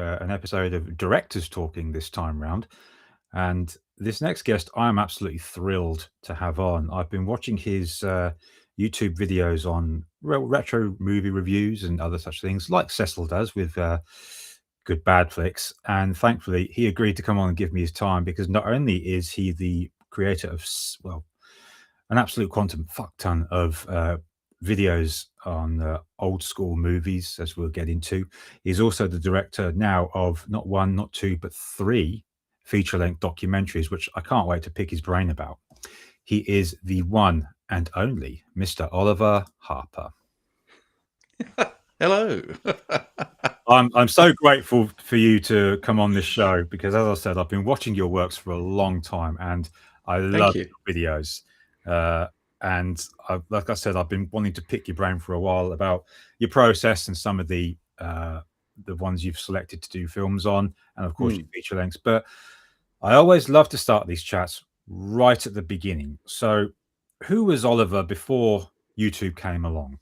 an episode of Directors Talking this time round. And this next guest, I'm absolutely thrilled to have on. I've been watching his YouTube videos on retro movie reviews and other such things, like Cecil does with Good Bad Flicks. And thankfully, he agreed to come on and give me his time, because not only is he the creator of, well, an absolute quantum fuck ton of videos on old school movies, as we'll get into. He's also the director now of not one, not two, but three feature-length documentaries, which I can't wait to pick his brain about. He is the one and only Mr. Oliver Harper. Hello. I'm so grateful for you to come on this show, because, as I said, I've been watching your works for a long time, and I love your videos. And like I said, I've been wanting to pick your brain for a while about your process and some of the ones you've selected to do films on, and of course your feature lengths. But I always love to start these chats right at the beginning. So, who was Oliver before YouTube came along?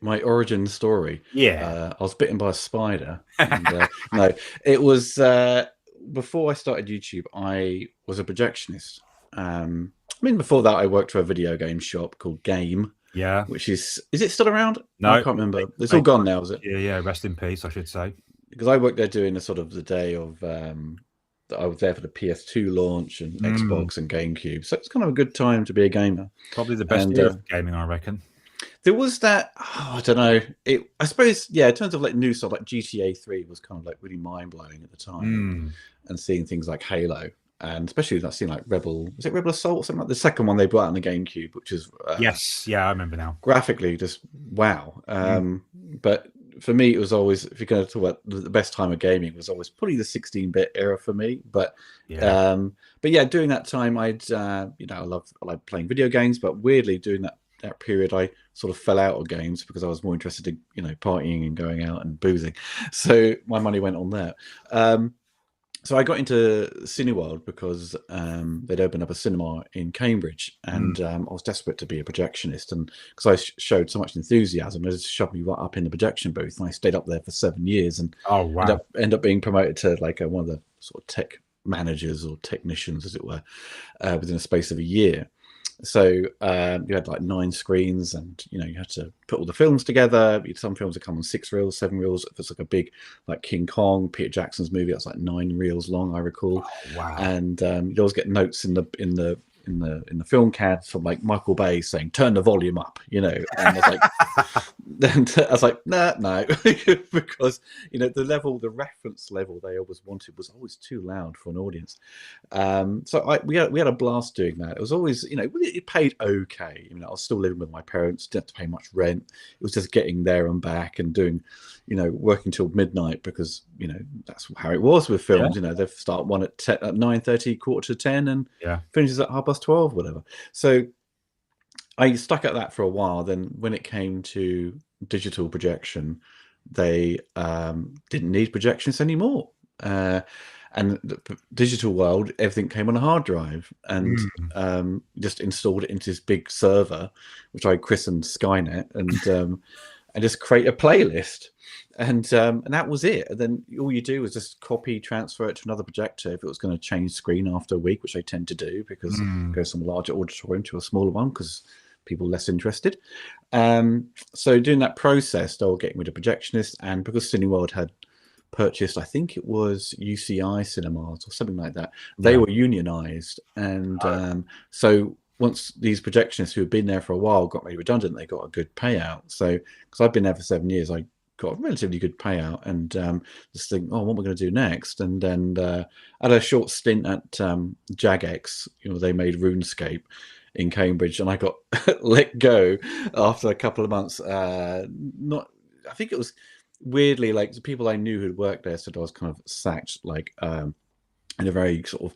my origin story. Yeah, I was bitten by a spider. And, no, it was before I started YouTube. I was a projectionist. I mean, before that, I worked for a video game shop called Game. Yeah. Which is it still around? No, I can't remember. It's all gone now, is it? Yeah. Rest in peace, I should say. Because I worked there doing the sort of the day of. I was there for the PS2 launch and Xbox and GameCube, so it's kind of a good time to be a gamer. Probably the best year of gaming, I reckon. There was that. I don't know. I suppose, yeah. In terms of like new stuff, like GTA 3 was kind of like really mind blowing at the time, and seeing things like Halo. And especially I've seen like Rebel Assault or something like the second one they brought out on the GameCube, which is yes, yeah, I remember now. Graphically, just wow. But for me, it was always, if you're going to talk about the best time of gaming, was always probably the 16-bit era for me. But yeah, during that time, I like playing video games, but weirdly during that period, I sort of fell out of games because I was more interested in partying and going out and boozing. So my money went on there. So I got into Cineworld because they'd opened up a cinema in Cambridge, and I was desperate to be a projectionist, and because I showed so much enthusiasm, they just shoved me right up in the projection booth, and I stayed up there for 7 years, and end up being promoted to like one of the sort of tech managers or technicians, as it were, within a space of a year. So you had like 9 screens, and you had to put all the films together. Some films would come on 6 reels, 7 reels. If it's like a big, like King Kong, Peter Jackson's movie, that's like 9 reels long, I recall. Oh, wow. And you'd always get notes in the film CAD from like Michael Bay saying turn the volume up, and I was like no because the reference level they always wanted was always too loud for an audience. So we had a blast doing that. It was always it paid okay. I was still living with my parents, didn't have to pay much rent. It was just getting there and back and doing working till midnight, because that's how it was with films. They start one at 9:30, 9:45, and finishes at 12:30, whatever. So I stuck at that for a while. Then when it came to digital projection, they didn't need projectionists anymore. And the digital world, everything came on a hard drive, and just installed it into this big server, which I christened Skynet, and just create a playlist. And that was it. And then all you do is just copy, transfer it to another projector if it was going to change screen after a week, which I tend to do, because it goes from a larger auditorium to a smaller one because people are less interested. So doing that process, they were getting rid of projectionists, and because Cineworld had purchased, I think it was UCI cinemas or something like that, they were unionized. And so once these projectionists who had been there for a while got made redundant, they got a good payout. So because I've been there for 7 years, I got a relatively good payout, and just think, what am I going to do next? And then I had a short stint at Jagex. They made RuneScape in Cambridge, and I got let go after a couple of months. I think it was weirdly like the people I knew who'd worked there said I was kind of sacked, like in a very sort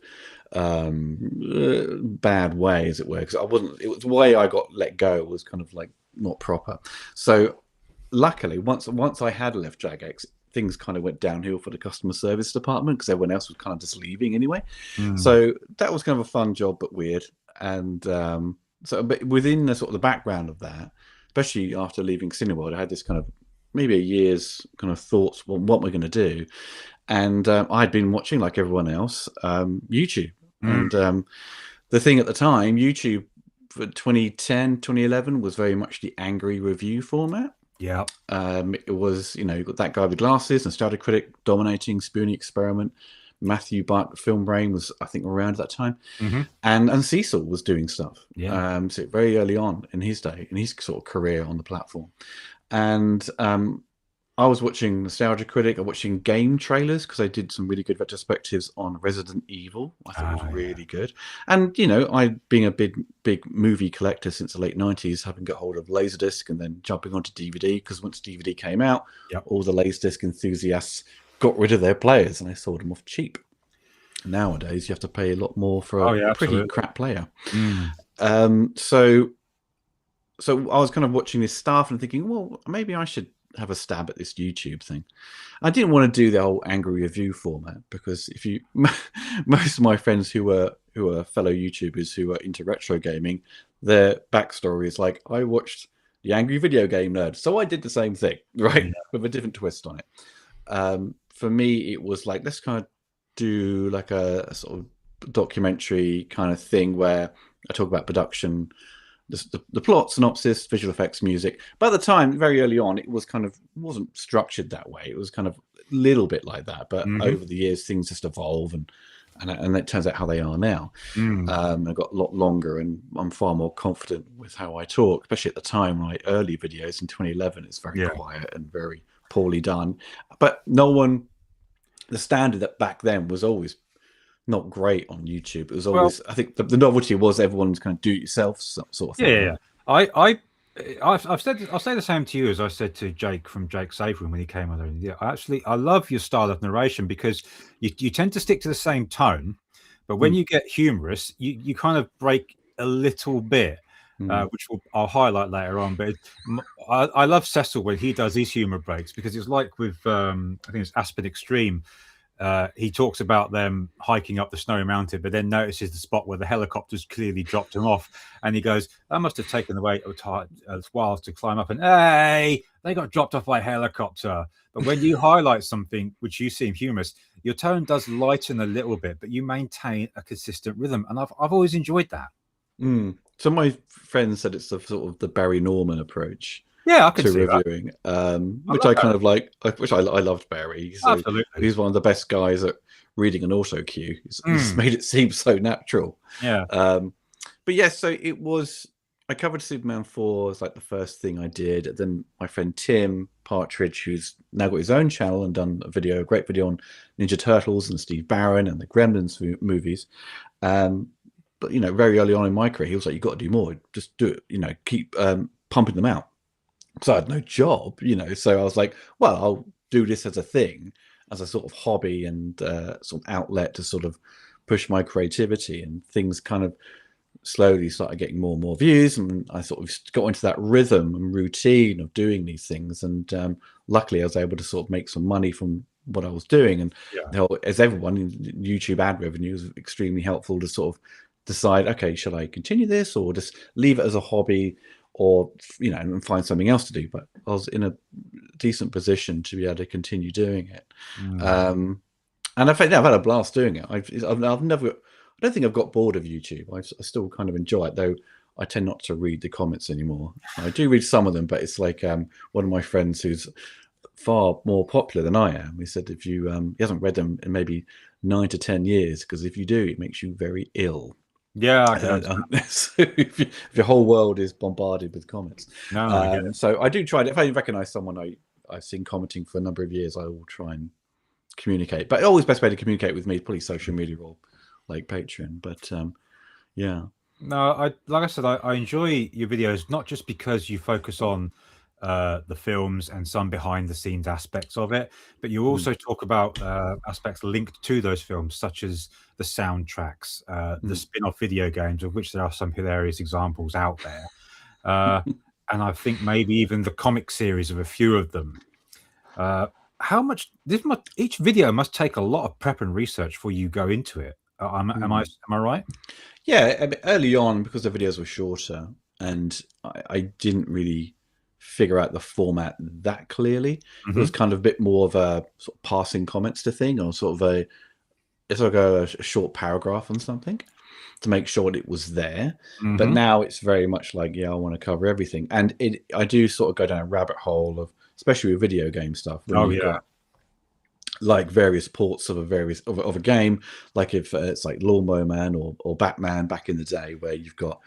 of bad way, as it were, because it was the way I got let go was kind of like not proper. So luckily, once I had left Jagex, things kind of went downhill for the customer service department, because everyone else was kind of just leaving anyway. So that was kind of a fun job, but weird. And but within the sort of the background of that, especially after leaving Cineworld, I had this kind of maybe a year's kind of thoughts on what we're going to do. And I'd been watching, like everyone else, YouTube. Mm, And the thing at the time, YouTube for 2010, 2011 was very much the angry review format. yeah. It was, you got that guy with glasses, Nostalgia Critic dominating, Spoonie Experiment. Matthew Buck, Film Brain was, I think, around at that time. Hmm. And Cecil was doing stuff. Yeah. So very early on in his day, in his sort of career on the platform. And I was watching Nostalgia Critic. I'm watching game trailers because I did some really good retrospectives on Resident Evil. I thought it was Ah, yeah. really good. And I being a big movie collector since the late '90s, having got hold of Laserdisc and then jumping onto DVD because once DVD came out, Yep. all the Laserdisc enthusiasts got rid of their players and they sold them off cheap. Nowadays, you have to pay a lot more for Oh, a yeah, pretty absolutely. crap player. Mm. So I was kind of watching this stuff and thinking, well, maybe I should have a stab at this YouTube thing. I didn't want to do the whole angry review format because if you, most of my friends who are fellow YouTubers who are into retro gaming, their backstory is like, I watched the Angry Video Game Nerd, so I did the same thing, right, Yeah. with a different twist on it. For me, it was like, let's kind of do like a sort of documentary kind of thing where I talk about production, the plot, synopsis, visual effects, music. But at the time, very early on, it was kind of wasn't structured that way. It was kind of a little bit like that. But Hmm. over the years, things just evolve, and it turns out how they are now. Mm. I've got a lot longer, and I'm far more confident with how I talk, especially at the time. My early videos in 2011, it's very Yeah. quiet and very poorly done. But no one, the standard that back then was always not great on YouTube. It was Well, always, I think, the novelty was everyone's kind of do-it-yourself sort of yeah, thing, yeah, yeah. right? I, I've said I'll say the same to you as I said to Jake from Jake Save Room when he came on there. Yeah, I love your style of narration because you tend to stick to the same tone, but when Mm, you get humorous, you kind of break a little bit, mm, which I'll highlight later on. But I love Cecil when he does his humor breaks because it's like with I think it's Aspen Extreme. He talks about them hiking up the snowy mountain, but then notices the spot where the helicopters clearly dropped him off, and he goes, "That must have taken away a while to climb up." And hey, they got dropped off by a helicopter. But when you highlight something which you seem humorous, your tone does lighten a little bit, but you maintain a consistent rhythm, and I've always enjoyed that. mm. So my friend said it's the sort of the Barry Norman approach Yeah, I can to see that. reviewing, I which love I that. kind of like, which I loved Barry. So Absolutely. he's one of the best guys at reading an auto cue. It's Mm, made it seem so natural. yeah. Um, but yes, so it was. I covered Superman 4 as like the first thing I did. Then my friend Tim Partridge, who's now got his own channel and done a great video on Ninja Turtles and Steve Barron and the Gremlins movies. Um, but very early on in my career, he was like, "You got to do more. Just do it. Keep pumping them out." So I had no job, So I was like, "Well, I'll do this as a thing, as a sort of hobby and sort of outlet to sort of push my creativity." And things kind of slowly started getting more and more views, and I sort of got into that rhythm and routine of doing these things. And luckily, I was able to sort of make some money from what I was doing. And Yeah. as everyone, YouTube ad revenue is extremely helpful to sort of decide, okay, should I continue this or just leave it as a hobby, or and find something else to do. But I was in a decent position to be able to continue doing it. Mm. Um, and I've had a blast doing it. I've never, I don't think I've got bored of YouTube. I still kind of enjoy it, though. I tend not to read the comments anymore. I do read some of them, but it's like one of my friends who's far more popular than I am. He said if you he hasn't read them in maybe 9 to 10 years, because if you do, it makes you very ill. Yeah, I can understand. So if your whole world is bombarded with comments, No, I get it. so I do try. If I recognize someone I've seen commenting for a number of years, I will try and communicate. But always best way to communicate with me is probably social media or like Patreon. But yeah. No, I like I said, I enjoy your videos not just because you focus on the films and some behind the scenes aspects of it, but you Mm, also talk about aspects linked to those films, such as the soundtracks, the mm. spin-off video games, of which there are some hilarious examples out there, uh, and I think maybe even the comic series of a few of them. Uh, how much each video must take a lot of prep and research before you go into it. Mm. Am I right? Yeah, I mean, early on, because the videos were shorter and I didn't really figure out the format that clearly. It was Mm-hmm. kind of a bit more of a sort of passing comments to thing, or sort of it's like a short paragraph on something to make sure that it was there. But Mm-hmm. now it's very much like, yeah, I want to cover everything. And I do sort of go down a rabbit hole of, especially with video game stuff, when Oh you've yeah. got like various ports of a game, like if it's like Lawnmower Man or Batman back in the day, where you've got,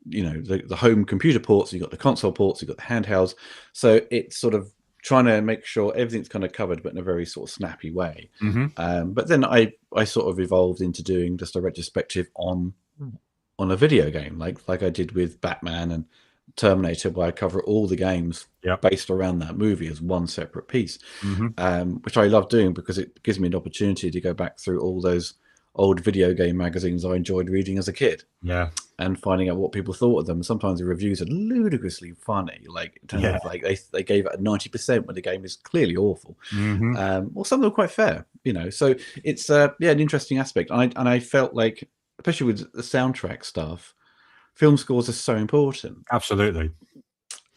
you know, the home computer ports, you've got the console ports, you've got the handhelds. So it's sort of trying to make sure everything's kind of covered, but in a very sort of snappy way. Mm-hmm. But then I sort of evolved into doing just a retrospective on a video game, like I did with Batman and Terminator, where I cover all the games Yep. based around that movie as one separate piece, Mm-hmm. which I love doing because it gives me an opportunity to go back through all those old video game magazines I enjoyed reading as a kid Yeah. and finding out what people thought of them. Sometimes the reviews are ludicrously funny, like in terms Yeah. of like they gave it a 90% when the game is clearly awful. Mm-hmm. Well, some of them are quite fair, you know. So it's an interesting aspect. And I felt like, especially with the soundtrack stuff, film scores are so important. Absolutely.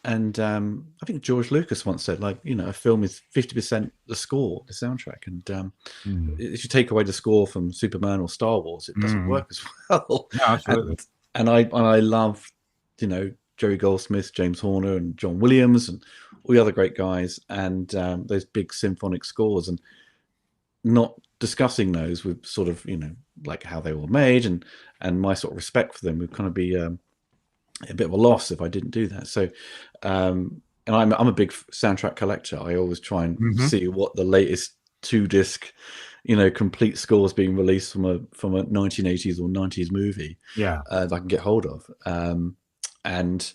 And I think George Lucas once said, like, you know, a film is 50% the score, the soundtrack. And if you take away the score from Superman or Star Wars, it doesn't work as well. No, absolutely. And I love, you know, Jerry Goldsmith, James Horner, and John Williams, and all the other great guys, and those big symphonic scores, and not discussing those with sort of, you know, like how they were made, and my sort of respect for them would kind of be a bit of a loss if I didn't do that. So, and I'm a big soundtrack collector. I always try and see what the latest 2-disc, you know, complete scores being released from a 1980s or 90s movie. Yeah. That I can get hold of. And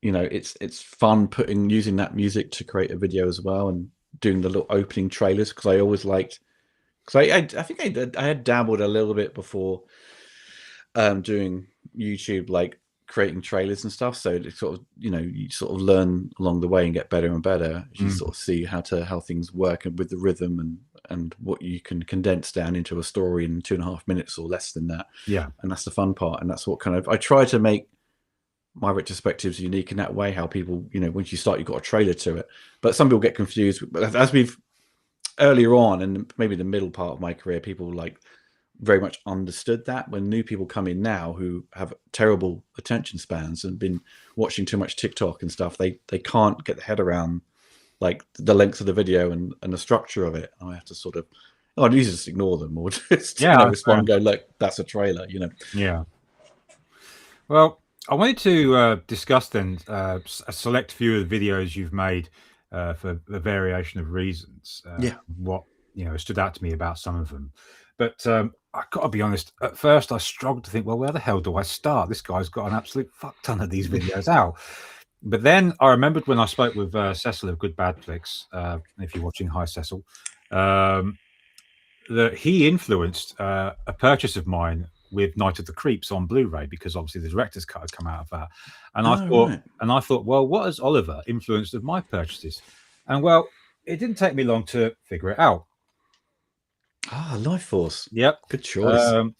you know, it's fun using that music to create a video as well, and doing the little opening trailers, because I always liked, because I think I had dabbled a little bit before doing YouTube, like creating trailers and stuff. So it sort of, you know, you sort of learn along the way and get better and better as you sort of see how things work, and with the rhythm and what you can condense down into a story in 2.5 minutes or less than that. Yeah. And that's the fun part. And that's what kind of I try to make my retrospectives unique in that way. How people, you know, once you start, you've got a trailer to it. But some people get confused. But as we've earlier on, and maybe the middle part of my career, people like very much understood that. When new people come in now who have terrible attention spans and been watching too much TikTok and stuff, they can't get their head around like the length of the video and the structure of it. I have to sort of, I'd usually just ignore them, or just, you know, respond and go, look, that's a trailer, you know. Yeah. Well, I wanted to discuss then a select few of the videos you've made for a variation of reasons. What, you know, stood out to me about some of them. But I've got to be honest, at first I struggled to think, well, where the hell do I start? This guy's got an absolute fuck ton of these videos out. But then I remembered when I spoke with Cecil of Good Bad Flicks, if you're watching, hi Cecil, that he influenced a purchase of mine with Night of the Creeps on Blu-ray, because obviously the director's cut had come out of that. And I thought, well, what has Oliver influenced of my purchases? And well, it didn't take me long to figure it out. Life Force. Yep. Good choice.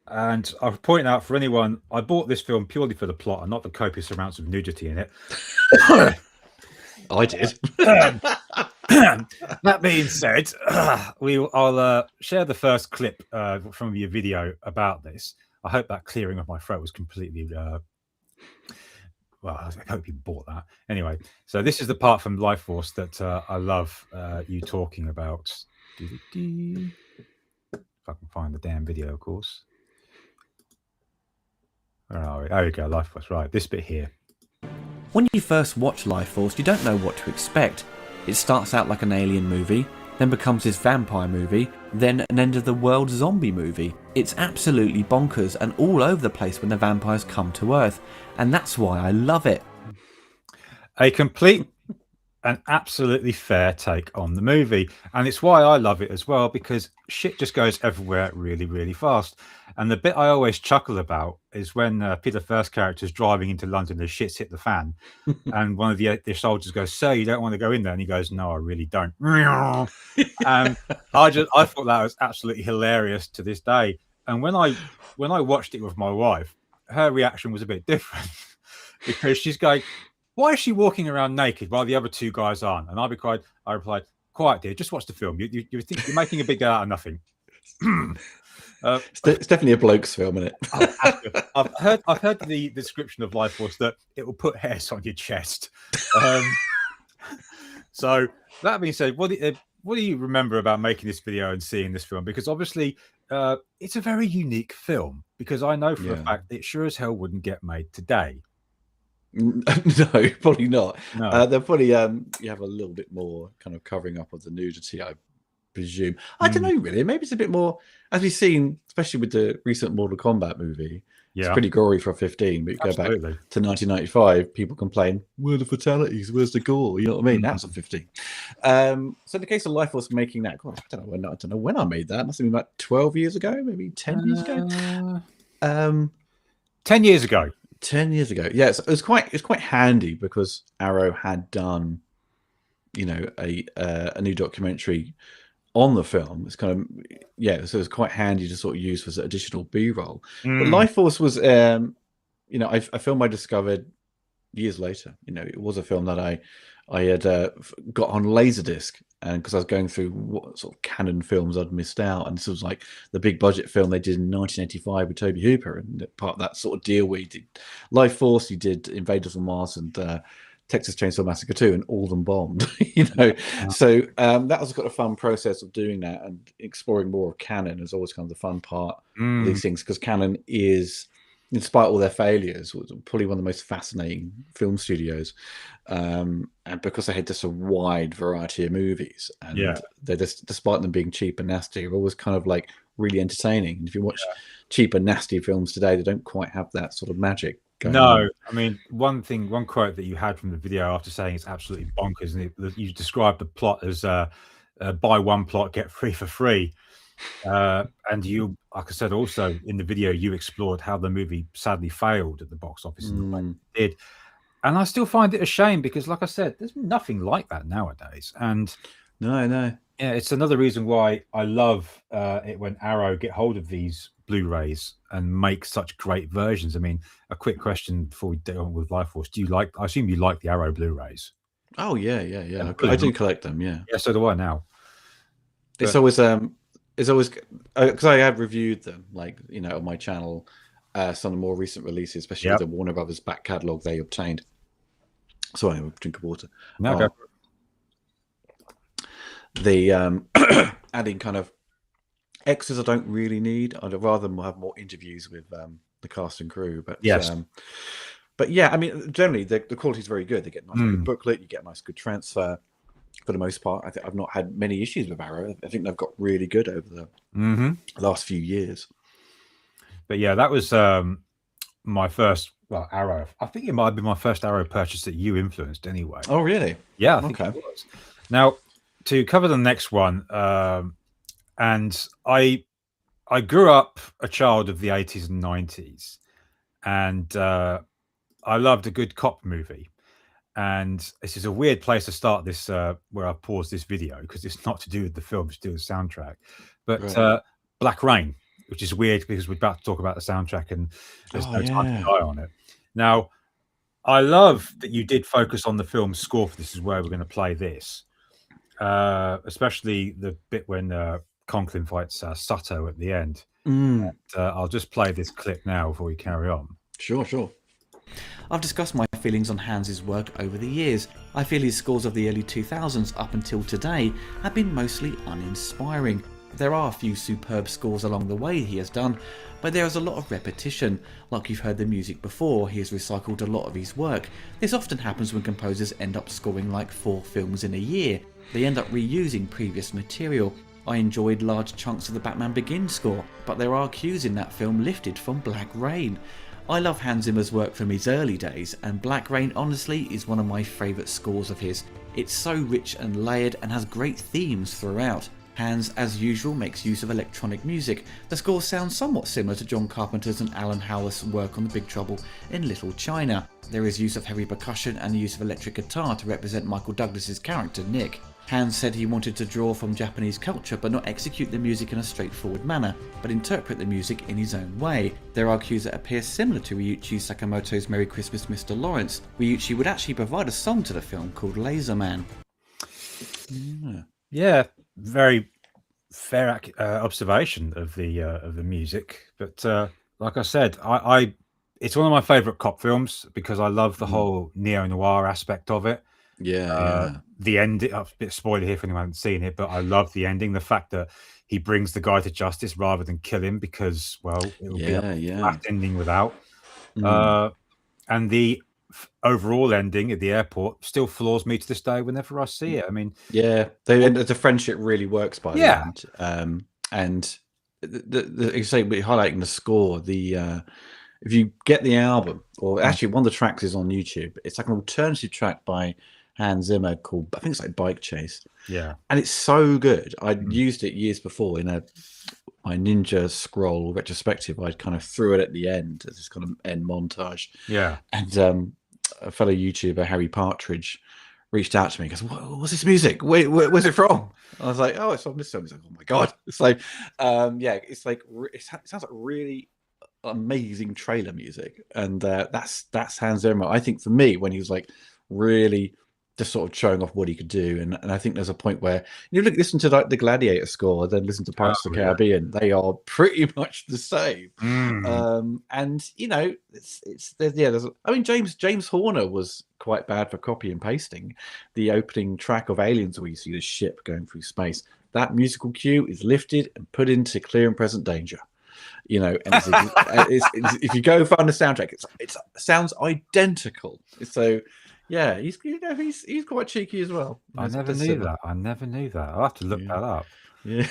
And I've pointed out for anyone, I bought this film purely for the plot and not the copious amounts of nudity in it. I did. That being said, I'll share the first clip from your video about this. I hope that clearing of my throat was completely well, I hope you bought that. Anyway, so this is the part from Life Force that I love you talking about. If I can find the damn video, of course. Where are we? There we go, Life Force. Right, this bit here. When you first watch Life Force, you don't know what to expect. It starts out like an alien movie, then becomes this vampire movie, then an end of the world zombie movie. It's absolutely bonkers and all over the place when the vampires come to Earth, and that's why I love it. A complete and absolutely fair take on the movie, and it's why I love it as well, because shit just goes everywhere really, really fast. And the bit I always chuckle about is when Peter First's character is driving into London, the shit's hit the fan, and one of the soldiers goes, "Sir, you don't want to go in there?" And he goes, "No, I really don't." And I thought that was absolutely hilarious to this day. And when I watched it with my wife, her reaction was a bit different because she's going, why is she walking around naked while the other two guys aren't? And I replied, quiet, dear, just watch the film. You think you're making a big deal out of nothing. It's definitely a bloke's film, isn't it? I've heard the description of Life Force that it will put hairs on your chest. So that being said, what do you remember about making this video and seeing this film? Because obviously it's a very unique film, because I know for a fact it sure as hell wouldn't get made today. No, probably not. No. They'll probably you have a little bit more kind of covering up of the nudity, I presume. I don't know, really. Maybe it's a bit more, as we've seen, especially with the recent Mortal Kombat movie. It's pretty gory for 15, but you go back to 1995, people complain, where are the fatalities? Where's the gore? You know what I mean? That's a 15. So in the case of Life Force making that, God, I don't know when I made that. It must have been about 12 years ago, maybe 10 years ago. 10 years ago. 10 years ago. Yeah, so it's quite handy because Arrow had done, you know, a new documentary on the film. It's kind of, so it's quite handy to sort of use for additional B-roll. But Life Force was, you know, a film I discovered years later. You know, it was a film that I had got on Laserdisc, and because I was going through what sort of canon films I'd missed out, and this was like the big budget film they did in 1985 with Toby Hooper, and part of that sort of deal we did Life Force, you did Invaders from Mars and Texas Chainsaw Massacre 2, and all them bombed, you know. So that was kind of a fun process of doing that, and exploring more of canon is always kind of the fun part of these things, because canon is, despite all their failures, was probably one of the most fascinating film studios, and because they had just a wide variety of movies, and they just, despite them being cheap and nasty, are always kind of like really entertaining. And if you watch cheap and nasty films today, they don't quite have that sort of magic. No, I mean, one quote that you had from the video after saying it's absolutely bonkers, and you described the plot as buy one plot, get free for free. And you, like I said, also in the video, you explored how the movie sadly failed at the box office in the way it did. And I still find it a shame, because, like I said, there's nothing like that nowadays. And no. Yeah, it's another reason why I love it when Arrow get hold of these Blu-rays and make such great versions. I mean, a quick question before we go on with Life Force: I assume you like the Arrow Blu-rays? Oh yeah. I do collect them. Yeah, so do I now. It's always because I have reviewed them, like, you know, on my channel, some of the more recent releases, especially with the Warner Brothers back catalogue they obtained. So anyway, drink of water. No, go for it. The adding kind of extras I don't really need. I'd rather have more interviews with the cast and crew. But but yeah, I mean, generally the quality is very good. They get a nice booklet, you get a nice good transfer. For the most part, I think I've not had many issues with Arrow. I think they've got really good over the last few years. But yeah, that was my first Arrow. I think it might have been my first Arrow purchase that you influenced anyway. Oh, really? Yeah, I think it was. Now, to cover the next one, and I grew up a child of the 80s and 90s, and I loved a good cop movie. And this is a weird place to start this, where I paused this video, because it's not to do with the film, it's to do with the soundtrack. But Black Rain, which is weird because we're about to talk about the soundtrack and there's no time to die on it. Now, I love that you did focus on the film's score for This Is Where We're going to play this, especially the bit when Conklin fights Sato at the end. And, I'll just play this clip now before we carry on. Sure. I've discussed my feelings on Hans' work over the years. I feel his scores of the early 2000s up until today have been mostly uninspiring. There are a few superb scores along the way he has done, but there is a lot of repetition. Like you've heard the music before, he has recycled a lot of his work. This often happens when composers end up scoring like 4 films in a year. They end up reusing previous material. I enjoyed large chunks of the Batman Begins score, but there are cues in that film lifted from Black Rain. I love Hans Zimmer's work from his early days, and Black Rain honestly is one of my favourite scores of his. It's so rich and layered and has great themes throughout. Hans, as usual, makes use of electronic music. The score sounds somewhat similar to John Carpenter's and Alan Howarth's work on The Big Trouble in Little China. There is use of heavy percussion and the use of electric guitar to represent Michael Douglas's character Nick. Hans said he wanted to draw from Japanese culture but not execute the music in a straightforward manner, but interpret the music in his own way. There are cues that appear similar to Ryuichi Sakamoto's Merry Christmas, Mr. Lawrence. Ryuichi would actually provide a song to the film called Laser Man. Yeah, very fair observation of the music. But like I said, I it's one of my favourite cop films because I love the whole neo-noir aspect of it. Yeah. The ending, a bit spoiler here for anyone who hasn't seen it, but I love the ending. The fact that he brings the guy to justice rather than kill him because, well, it would be a flat ending without. And the overall ending at the airport still floors me to this day whenever I see it. I mean, the friendship really works by the end. And you say, highlighting the score, if you get the album, or actually one of the tracks is on YouTube, it's like an alternative track by Hans Zimmer called, I think it's like Bike Chase. Yeah. And it's so good. I'd used it years before in my Ninja Scroll retrospective. I kind of threw it at the end as this kind of end montage. Yeah. And a fellow YouTuber, Harry Partridge, reached out to me and goes, what's this music? Where's it from? I was like, oh, it's on this song. He's like, oh my God. It's like, it's like, it sounds like really amazing trailer music. And that's Hans Zimmer. I think for me, when he was like really just sort of showing off what he could do. And I think there's a point where you listen to like the Gladiator score, then listen to Pirates of the Caribbean. They are pretty much the same. And you know, I mean, James Horner was quite bad for copy and pasting. The opening track of Aliens, where you see the ship going through space, that musical cue is lifted and put into Clear and Present Danger. You know, and if you go find the soundtrack, it sounds identical. So. Yeah, he's quite cheeky as well. I never knew that. I'll have to look that up. Yeah.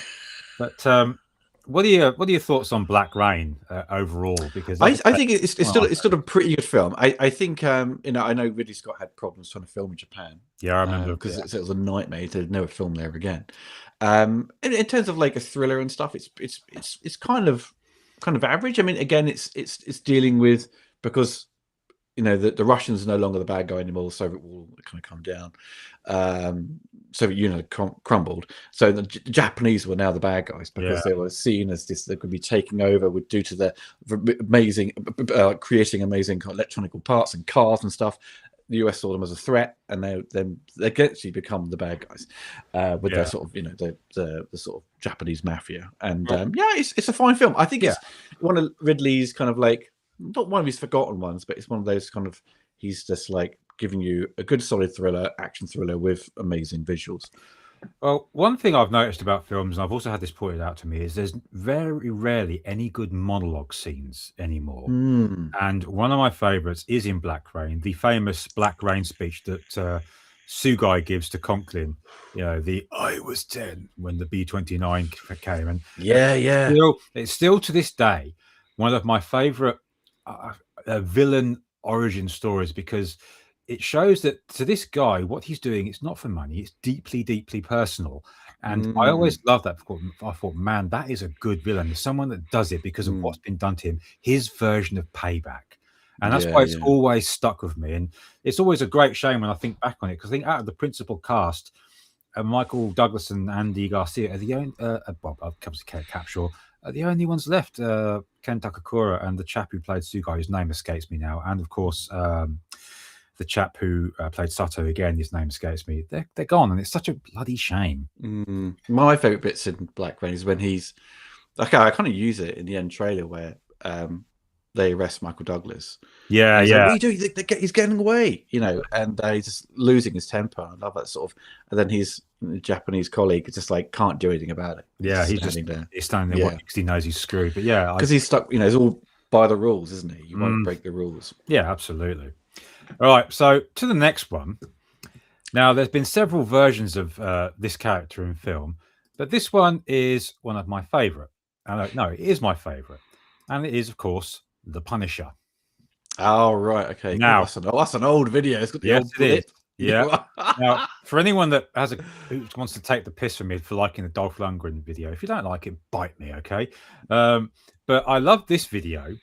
But what are your thoughts on Black Rain overall? Because I think it's still a pretty good film. I think I know Ridley Scott had problems trying to film in Japan. Yeah, I remember because it was a nightmare. They'd never film there again. In terms of like a thriller and stuff, it's kind of average. I mean, again, it's dealing with, because you know, the Russians are no longer the bad guy anymore. The Soviet wall kind of come down. Soviet Union crumbled. So the Japanese were now the bad guys because they were seen as this, they could be taking over due to the amazing, creating amazing electronic parts and cars and stuff. The US saw them as a threat, and they actually become the bad guys with their sort of, you know, the sort of Japanese mafia. And it's a fine film. I think it's one of Ridley's kind of like, not one of his forgotten ones, but it's one of those kind of, he's just like giving you a good solid action thriller with amazing visuals. Well, one thing I've noticed about films, and I've also had this pointed out to me, is there's very rarely any good monologue scenes anymore. And one of my favorites is in Black Rain, the famous Black Rain speech that Sugai gives to Conklin. You know, I was 10 when the B-29 came. And it's still to this day one of my favorite villain origin stories, because it shows that to this guy, what he's doing, it's not for money, it's deeply, deeply personal. And I always love that. I thought, man, that is a good villain. There's someone that does it because of what's been done to him, his version of payback. And that's why it's always stuck with me. And it's always a great shame when I think back on it, because I think out of the principal cast, Michael Douglas and Andy Garcia are the only Capshaw are the only ones left. Ken Takakura and the chap who played Sugai, whose name escapes me now, and of course the chap who played Sato again, his name escapes me. They're gone, and it's such a bloody shame. My favourite bits in Black Rain is when he's like, I kind of use it in the end trailer where they arrest Michael Douglas. Like, what are you doing? He's getting away, you know, and he's just losing his temper. I love that sort of. And then his Japanese colleague just like can't do anything about it. He's standing there because he knows he's screwed. But because he's stuck. You know, it's all by the rules, isn't he? You won't break the rules. Yeah, absolutely. All right, so to the next one. Now, there's been several versions of this character in film, but this one is one of my favourite. No, it is my favourite, and it is, of course, the Punisher. Oh, right. Okay. Now, that's an old video. It's got the old it is. Yeah. Now, for anyone that who wants to take the piss from me for liking the Dolph Lundgren video, if you don't like it, bite me, okay? But I love this video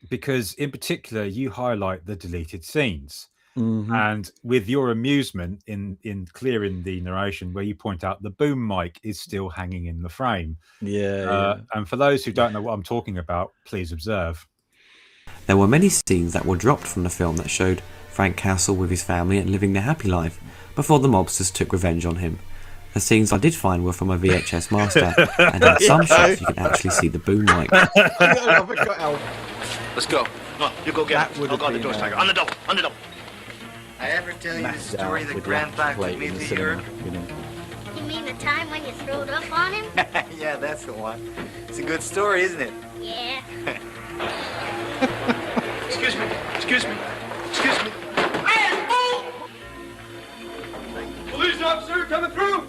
because, in particular, you highlight the deleted scenes. And with your amusement in clearing the narration, where you point out the boom mic is still hanging in the frame. Yeah. And for those who don't know what I'm talking about, please observe. There were many scenes that were dropped from the film that showed Frank Castle with his family and living their happy life before the mobsters took revenge on him. The scenes I did find were from a VHS master, and in some shots you can actually see the boom mic. Let's go. No, you go get it. I'll go on the door, Tiger. On the double. On the double. I ever tell you the Mashed story out that with Grandpa plate took me in to the hear? cinema, you know. You mean the time when you throwed up on him? Yeah, that's the one. It's a good story, isn't it? Yeah. Excuse me. Excuse me. Excuse me. Police officer coming through.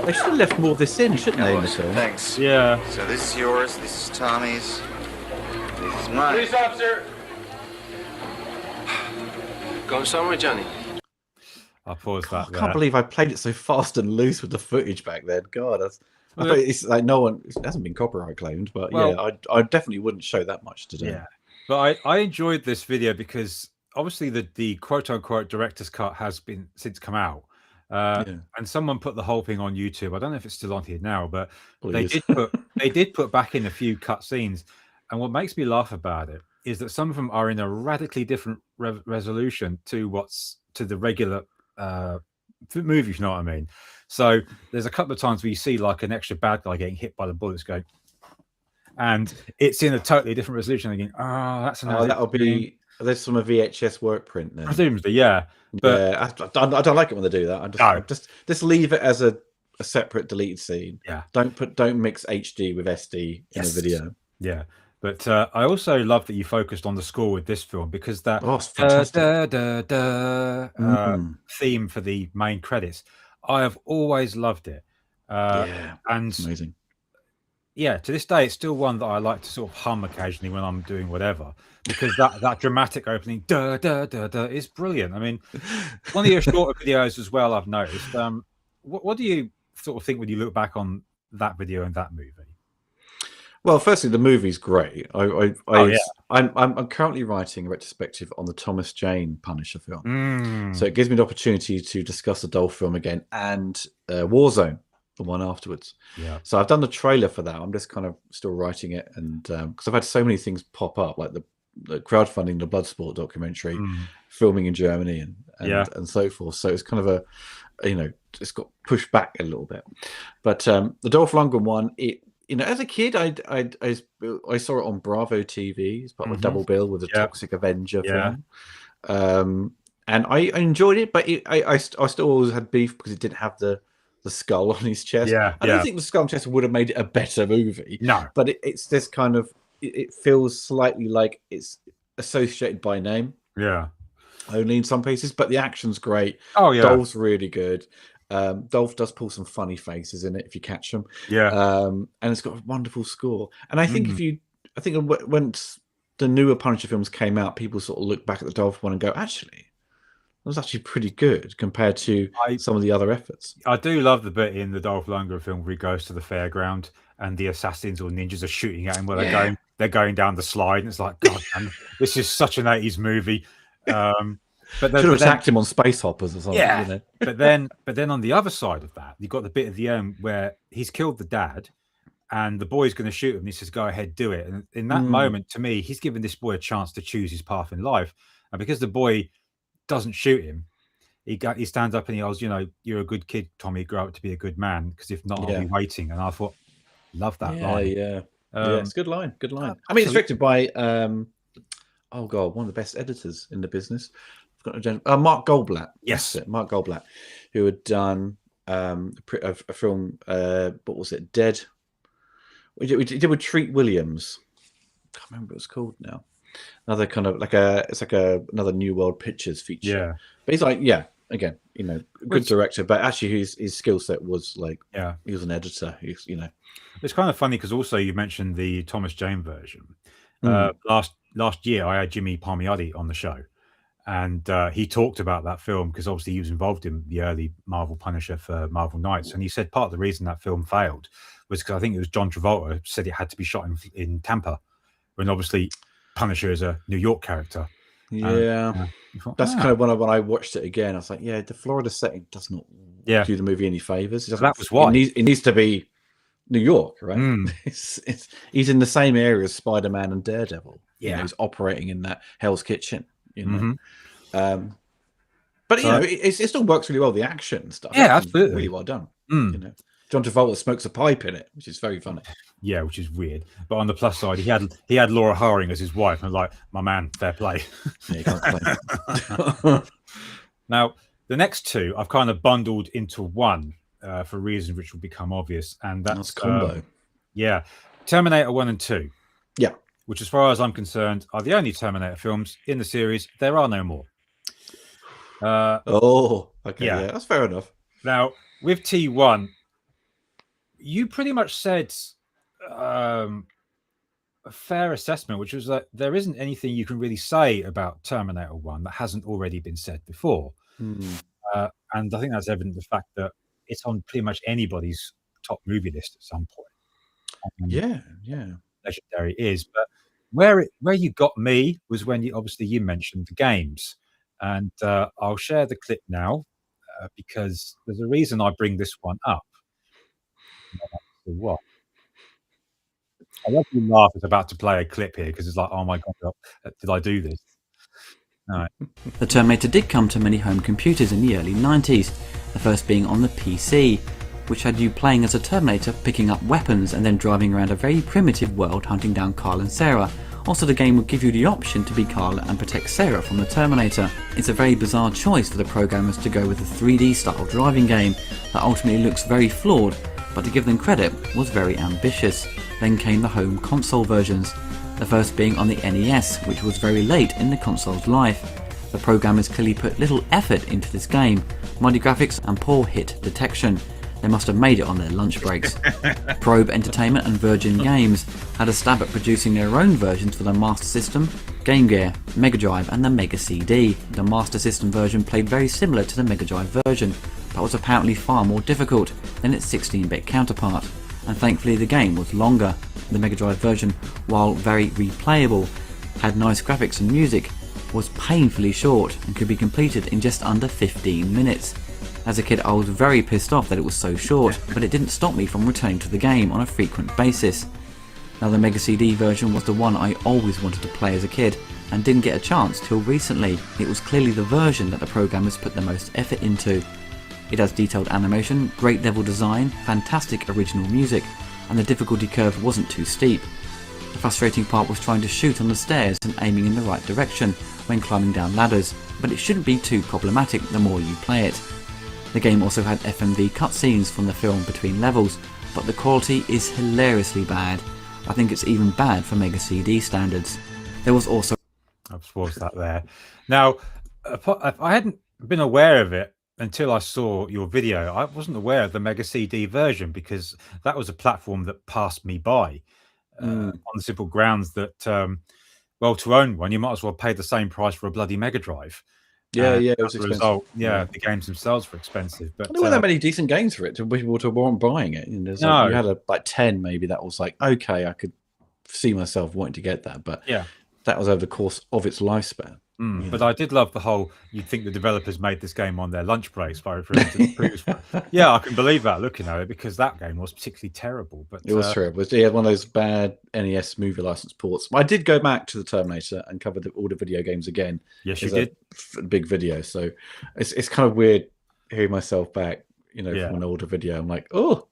They should have left more of this in, shouldn't they, in the film? Thanks. Yeah. So this is yours, this is Tommy's, this is mine. Police officer. Going somewhere, Johnny? I'll pause that I there. can't believe I played it so fast and loose with the footage back then. God, I thought it's like it hasn't been copyright claimed, but yeah, I definitely wouldn't show that much today. Yeah. But I enjoyed this video because obviously the quote unquote director's cut has been since come out. And someone put the whole thing on YouTube. I don't know if it's still on here now, but they did put back in a few cut scenes. And what makes me laugh about it is that some of them are in a radically different resolution to the regular movie, if you know what I mean. So there's a couple of times where you see like an extra bad guy getting hit by the bullets going, and it's in a totally different resolution. Again, that's another. That'll be. There's some VHS work print then. Presumably, yeah. But I don't like it when they do that. I just leave it as a separate deleted scene. Yeah. Don't mix HD with SD in a video. Yeah. But I also love that you focused on the score with this film because that it's fantastic. Theme for the main credits, I have always loved it. And it's amazing. Yeah, to this day, it's still one that I like to sort of hum occasionally when I'm doing whatever, because that dramatic opening, da da da da, is brilliant. I mean, one of your shorter videos as well, I've noticed. What do you sort of think when you look back on that video and that movie? Well, firstly, the movie's great. I'm currently writing a retrospective on the Thomas Jane Punisher film, so it gives me the opportunity to discuss the Dolph film again and Warzone, the one afterwards. Yeah. So I've done the trailer for that. I'm just kind of still writing it, and because I've had so many things pop up, like the crowdfunding, the Bloodsport documentary, filming in Germany, and so forth. So it's kind of it's got pushed back a little bit. But the Dolph Lundgren one, as a kid, I saw it on Bravo TV. It's part of a double bill with the Toxic Avenger film. And I enjoyed it, but I still always had beef because it didn't have the skull on his chest. I don't think the skull on his chest would have made it a better movie. No. But it's this kind of, it feels slightly like it's associated by name. Yeah. Only in some places, but the action's great. Oh, yeah. Dolph's really good. Dolph does pull some funny faces in it if you catch them. Yeah. And it's got a wonderful score. And I think when the newer Punisher films came out, people sort of look back at the Dolph one and go, actually, that was actually pretty good compared to some of the other efforts. I do love the bit in the Dolph Lundgren film where he goes to the fairground and the assassins or ninjas are shooting at him while they're going down the slide, and it's like, God, man, this is such an 80s movie. But should have attacked him on space hoppers or something. Yeah, you know? but then on the other side of that, you've got the bit at the end where he's killed the dad, and the boy's going to shoot him. And he says, "Go ahead, do it." And in that moment, to me, he's given this boy a chance to choose his path in life. And because the boy doesn't shoot him, he stands up and he goes, "You're a good kid, Tommy. Grow up to be a good man. Because if not, I'll be waiting." And I thought, love that line. Yeah, it's a good line. Good line. I mean, it's directed by one of the best editors in the business. Mark Goldblatt. Yes, Mark Goldblatt, who had done a film. What was it? Dead. We did with Treat Williams. I can't remember what it's called now. Another kind of another New World Pictures feature. Yeah, but he's like, again, good director, but actually his skill set was like, he was an editor. It's kind of funny because also you mentioned the Thomas Jane version. Last year, I had Jimmy Palmiotti on the show. And he talked about that film because obviously he was involved in the early Marvel Punisher for Marvel Knights. And he said part of the reason that film failed was because I think it was John Travolta said it had to be shot in Tampa, when obviously Punisher is a New York character. Yeah, Thought, that's kind of when I watched it again. I was like, yeah, the Florida setting does not do the movie any favors. It so that was why it needs to be New York, right? Mm. He's in the same area as Spider-Man and Daredevil. Yeah, You know, he's operating in that Hell's Kitchen. You know, Mm-hmm. but you know, it still works really well. The action and stuff, Yeah, absolutely. really well done. Mm. You know, John Travolta smokes a pipe in it, which is very funny. Yeah, which is weird. But on the plus side, he had Laura Harring as his wife, and like, my man, fair play. Yeah, you can't complain. Now, the next two I've kind of bundled into one for reasons which will become obvious, and that's combo. Yeah, Terminator 1 and 2. Yeah, which, as far as I'm concerned, are the only Terminator films in the series. There are no more. Okay, yeah, that's fair enough. Now, with T1, you pretty much said a fair assessment, which was that there isn't anything you can really say about Terminator 1 that hasn't already been said before. And I think that's evident the fact that it's on pretty much anybody's top movie list at some point. Yeah. Legendary is, but where you got me was when you mentioned the games, and I'll share the clip now because there's a reason I bring this one up. What? I love you laugh is about to play a clip here because it's like, oh my god, did I do this? No. The Terminator did come to many home computers in the early 90s, the first being on the PC, which had you playing as a Terminator, picking up weapons and then driving around a very primitive world hunting down Carl and Sarah. Also, the game would give you the option to be Carl and protect Sarah from the Terminator. It's a very bizarre choice for the programmers to go with a 3D style driving game that ultimately looks very flawed, but to give them credit, was very ambitious. Then came the home console versions, the first being on the NES, which was very late in the console's life. The programmers clearly put little effort into this game, muddy graphics and poor hit detection. They must have made it on their lunch breaks. Probe Entertainment and Virgin Games had a stab at producing their own versions for the Master System, Game Gear, Mega Drive and the Mega CD. The Master System version played very similar to the Mega Drive version, but was apparently far more difficult than its 16-bit counterpart, and thankfully the game was longer. The Mega Drive version, while very replayable, had nice graphics and music, was painfully short and could be completed in just under 15 minutes. As a kid I was very pissed off that it was so short, but it didn't stop me from returning to the game on a frequent basis. Now the Mega CD version was the one I always wanted to play as a kid and didn't get a chance till recently. It was clearly the version that the programmers put the most effort into. It has detailed animation, great level design, fantastic original music, and the difficulty curve wasn't too steep. The frustrating part was trying to shoot on the stairs and aiming in the right direction when climbing down ladders, but it shouldn't be too problematic the more you play it. The game also had FMV cutscenes from the film between levels, but the quality is hilariously bad. I think it's even bad for Mega CD standards. There was also... I've paused that there. Now, I hadn't been aware of it until I saw your video. I wasn't aware of the Mega CD version because that was a platform that passed me by on the simple grounds that, well, to own one, you might as well pay the same price for a bloody Mega Drive. Yeah, it was as a expensive. result, the games themselves were expensive. But there weren't that many decent games for it to people to weren't buying it. And there's like, you had like 10 maybe that was like, okay, I could see myself wanting to get that, but that was over the course of its lifespan. But I did love the whole, you'd think the developers made this game on their lunch breaks. I can believe that looking at it because that game was particularly terrible. But it was terrible. It had one of those bad NES movie license ports. I did go back to the Terminator and cover all the video games again. Yes, you did. Big video. So it's kind of weird hearing myself back, from an older video. I'm like, oh.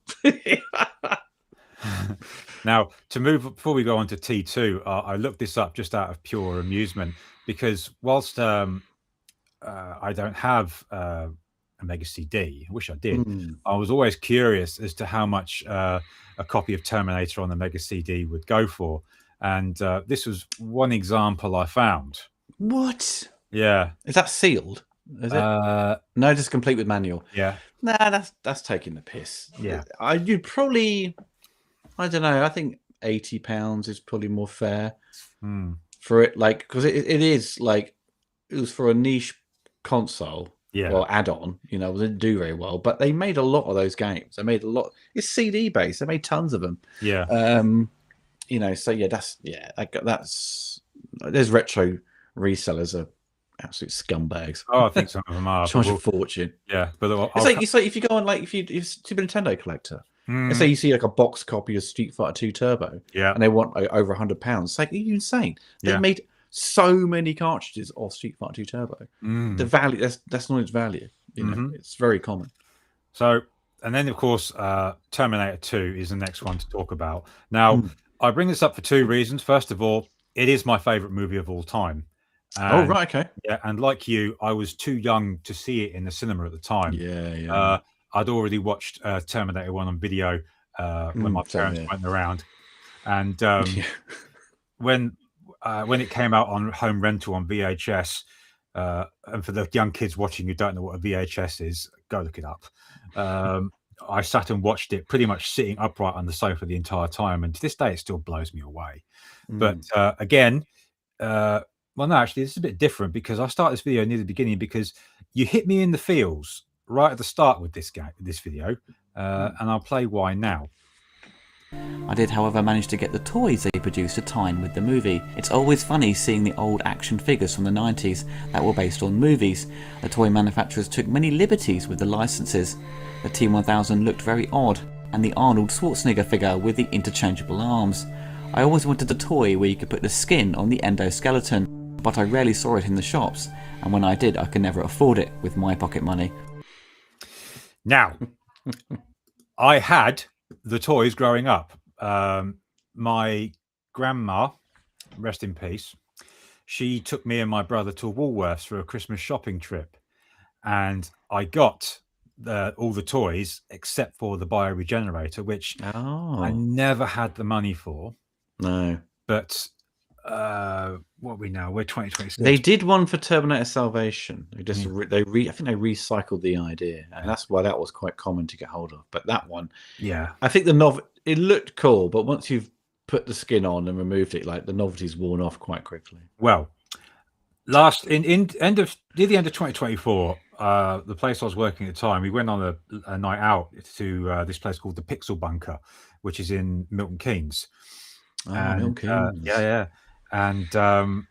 Now, to move before we go on to T2, I looked this up just out of pure amusement because whilst I don't have a Mega CD, I wish I did. I was always curious as to how much a copy of Terminator on the Mega CD would go for, and this was one example I found. What? Yeah. Is that sealed? Is it? No, just complete with manual. Yeah. Nah, that's taking the piss. Yeah. You'd probably, I don't know. I think £80 is probably more fair for it, like because it is like it was for a niche console, or add-on. It didn't do very well, but they made a lot of those games. They made a lot. It's CD based. They made tons of them. Yeah. So that's there's retro resellers are absolute scumbags. Oh, I think some of them are. Charge a fortune. Yeah, but It's like if you go on, like if you're a Super Nintendo collector, let's say you see like a box copy of Street Fighter 2 Turbo, yeah, and they want like, over £100. It's like, are you insane? They Yeah. made so many cartridges of Street Fighter 2 Turbo. The value, that's not its value. You know, it's very common. So, and then of course, Terminator 2 is the next one to talk about. Now, I bring this up for two reasons. First of all, it is my favorite movie of all time. Oh, right, okay. Yeah, and like you, I was too young to see it in the cinema at the time. Yeah. I'd already watched Terminator 1 on video when my parents went around, and when it came out on home rental on VHS, and for the young kids watching who don't know what a VHS is, go look it up. I sat and watched it pretty much sitting upright on the sofa the entire time, and to this day it still blows me away. But again, well, no, actually, this is a bit different because I start this video near the beginning because you hit me in the feels right at the start with this video, and I'll play why now. I did, however, manage to get the toys they produced to tie in with the movie. It's always funny seeing the old action figures from the 90s that were based on movies. The toy manufacturers took many liberties with the licenses. The T-1000 looked very odd, and the Arnold Schwarzenegger figure with the interchangeable arms. I always wanted a toy where you could put the skin on the endoskeleton, but I rarely saw it in the shops, and when I did, I could never afford it with my pocket money. Now, I had the toys growing up. My grandma, rest in peace, she took me and my brother to Woolworths for a Christmas shopping trip, and I got all the toys except for the bioregenerator, which I never had the money for. No, but what are we now? We're 2026. They did one for Terminator Salvation. They just I think they recycled the idea, and that's why that was quite common to get hold of. But that one, yeah, I think the novel, it looked cool, but once you've put the skin on and removed it, like the novelty's worn off quite quickly. Well, near the end of 2024, the place I was working at the time, we went on a night out to this place called the Pixel Bunker, which is in Milton Keynes. Milton Keynes. Yeah. And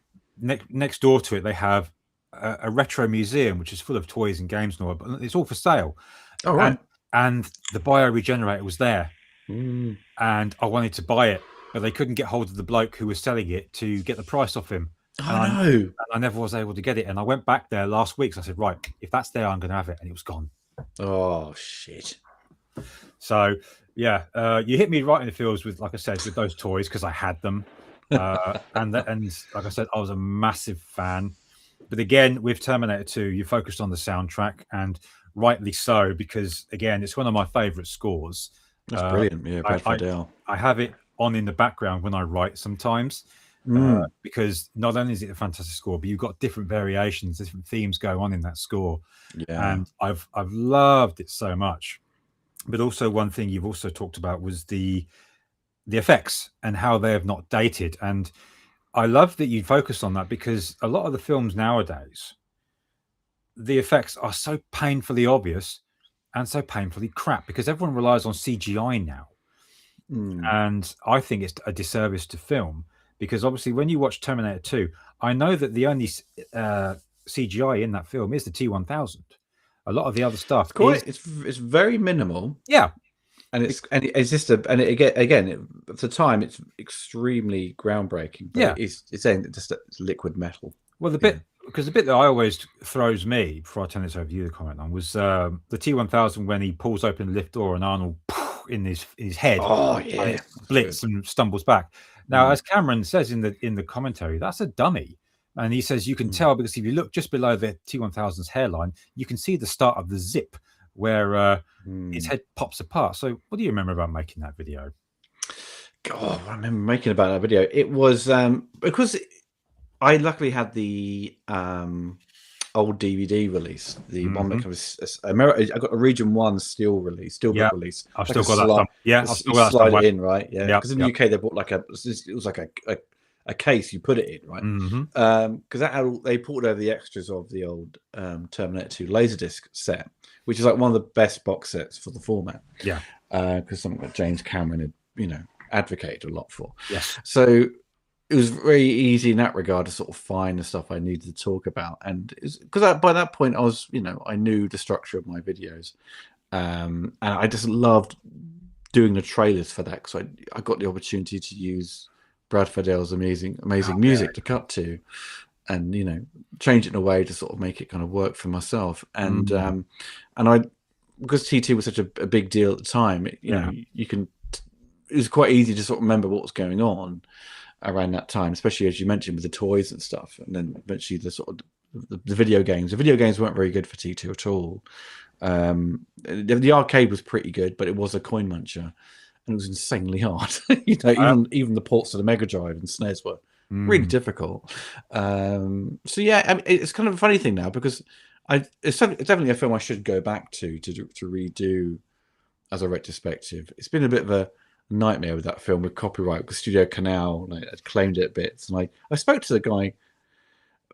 next door to it, they have a retro museum, which is full of toys and games and all, but it's all for sale. Oh, right. And the bioregenerator was there. And I wanted to buy it, but they couldn't get hold of the bloke who was selling it to get the price off him. No. I never was able to get it. And I went back there last week. So I said, right, if that's there, I'm going to have it. And it was gone. Oh, shit. So, yeah, you hit me right in the feels with, like I said, with those toys because I had them. And like I said, I was a massive fan. But again, with Terminator 2, you focused on the soundtrack, and rightly so, because again, it's one of my favorite scores. That's brilliant. Yeah, Brad Fiedel. I have it on in the background when I write sometimes, because not only is it a fantastic score, but you've got different variations, different themes going on in that score. Yeah. And I've loved it so much. But also one thing you've also talked about was the effects and how they have not dated. And I love that you focus on that, because a lot of the films nowadays, the effects are so painfully obvious and so painfully crap because everyone relies on CGI now. And I think it's a disservice to film, because obviously when you watch Terminator 2, I know that the only CGI in that film is the T-1000. A lot of the other stuff it's very minimal. Yeah. And it's just at the time it's extremely groundbreaking. But it's just liquid metal. Well, the bit that I always throws me before I turn this over to you to comment on was the T-1000 when he pulls open the lift door and Arnold in his head. Oh yeah, and splits and stumbles back. Now, as Cameron says in the commentary, that's a dummy. And he says you can tell because if you look just below the T-1000's hairline, you can see the start of the zip where his head pops apart. So what do you remember about making that video? God, I remember making about that video. It was because I luckily had the old DVD release, the one that was America. I got a Region 1 Steel release. I've still got that. Yeah, I've still got that. Slide it in, right? Yeah, because in the UK they bought like it was like a case you put it in, right? Because they ported over the extras of the old Terminator 2 Laserdisc set, which is like one of the best box sets for the format. Yeah, because something that James Cameron had, advocated a lot for. Yes. So it was very easy in that regard to sort of find the stuff I needed to talk about, and because by that point I was, I knew the structure of my videos, and I just loved doing the trailers for that because I got the opportunity to use Brad Fiddel's amazing music to cut to, and change it in a way to sort of make it kind of work for myself, and I, because T2 was such a big deal at the time, it was quite easy to sort of remember what was going on around that time, especially as you mentioned with the toys and stuff, and then eventually the sort of the video games. The video games weren't very good for T2 at all. The arcade was pretty good, but it was a coin muncher, and it was insanely hard. Even the ports to the Mega Drive and SNES were really difficult. So yeah, I mean, it's kind of a funny thing now because it's definitely a film I should go back to redo as a retrospective. It's been a bit of a nightmare with that film with copyright because Studio Canal had claimed it a bit. And I spoke to the guy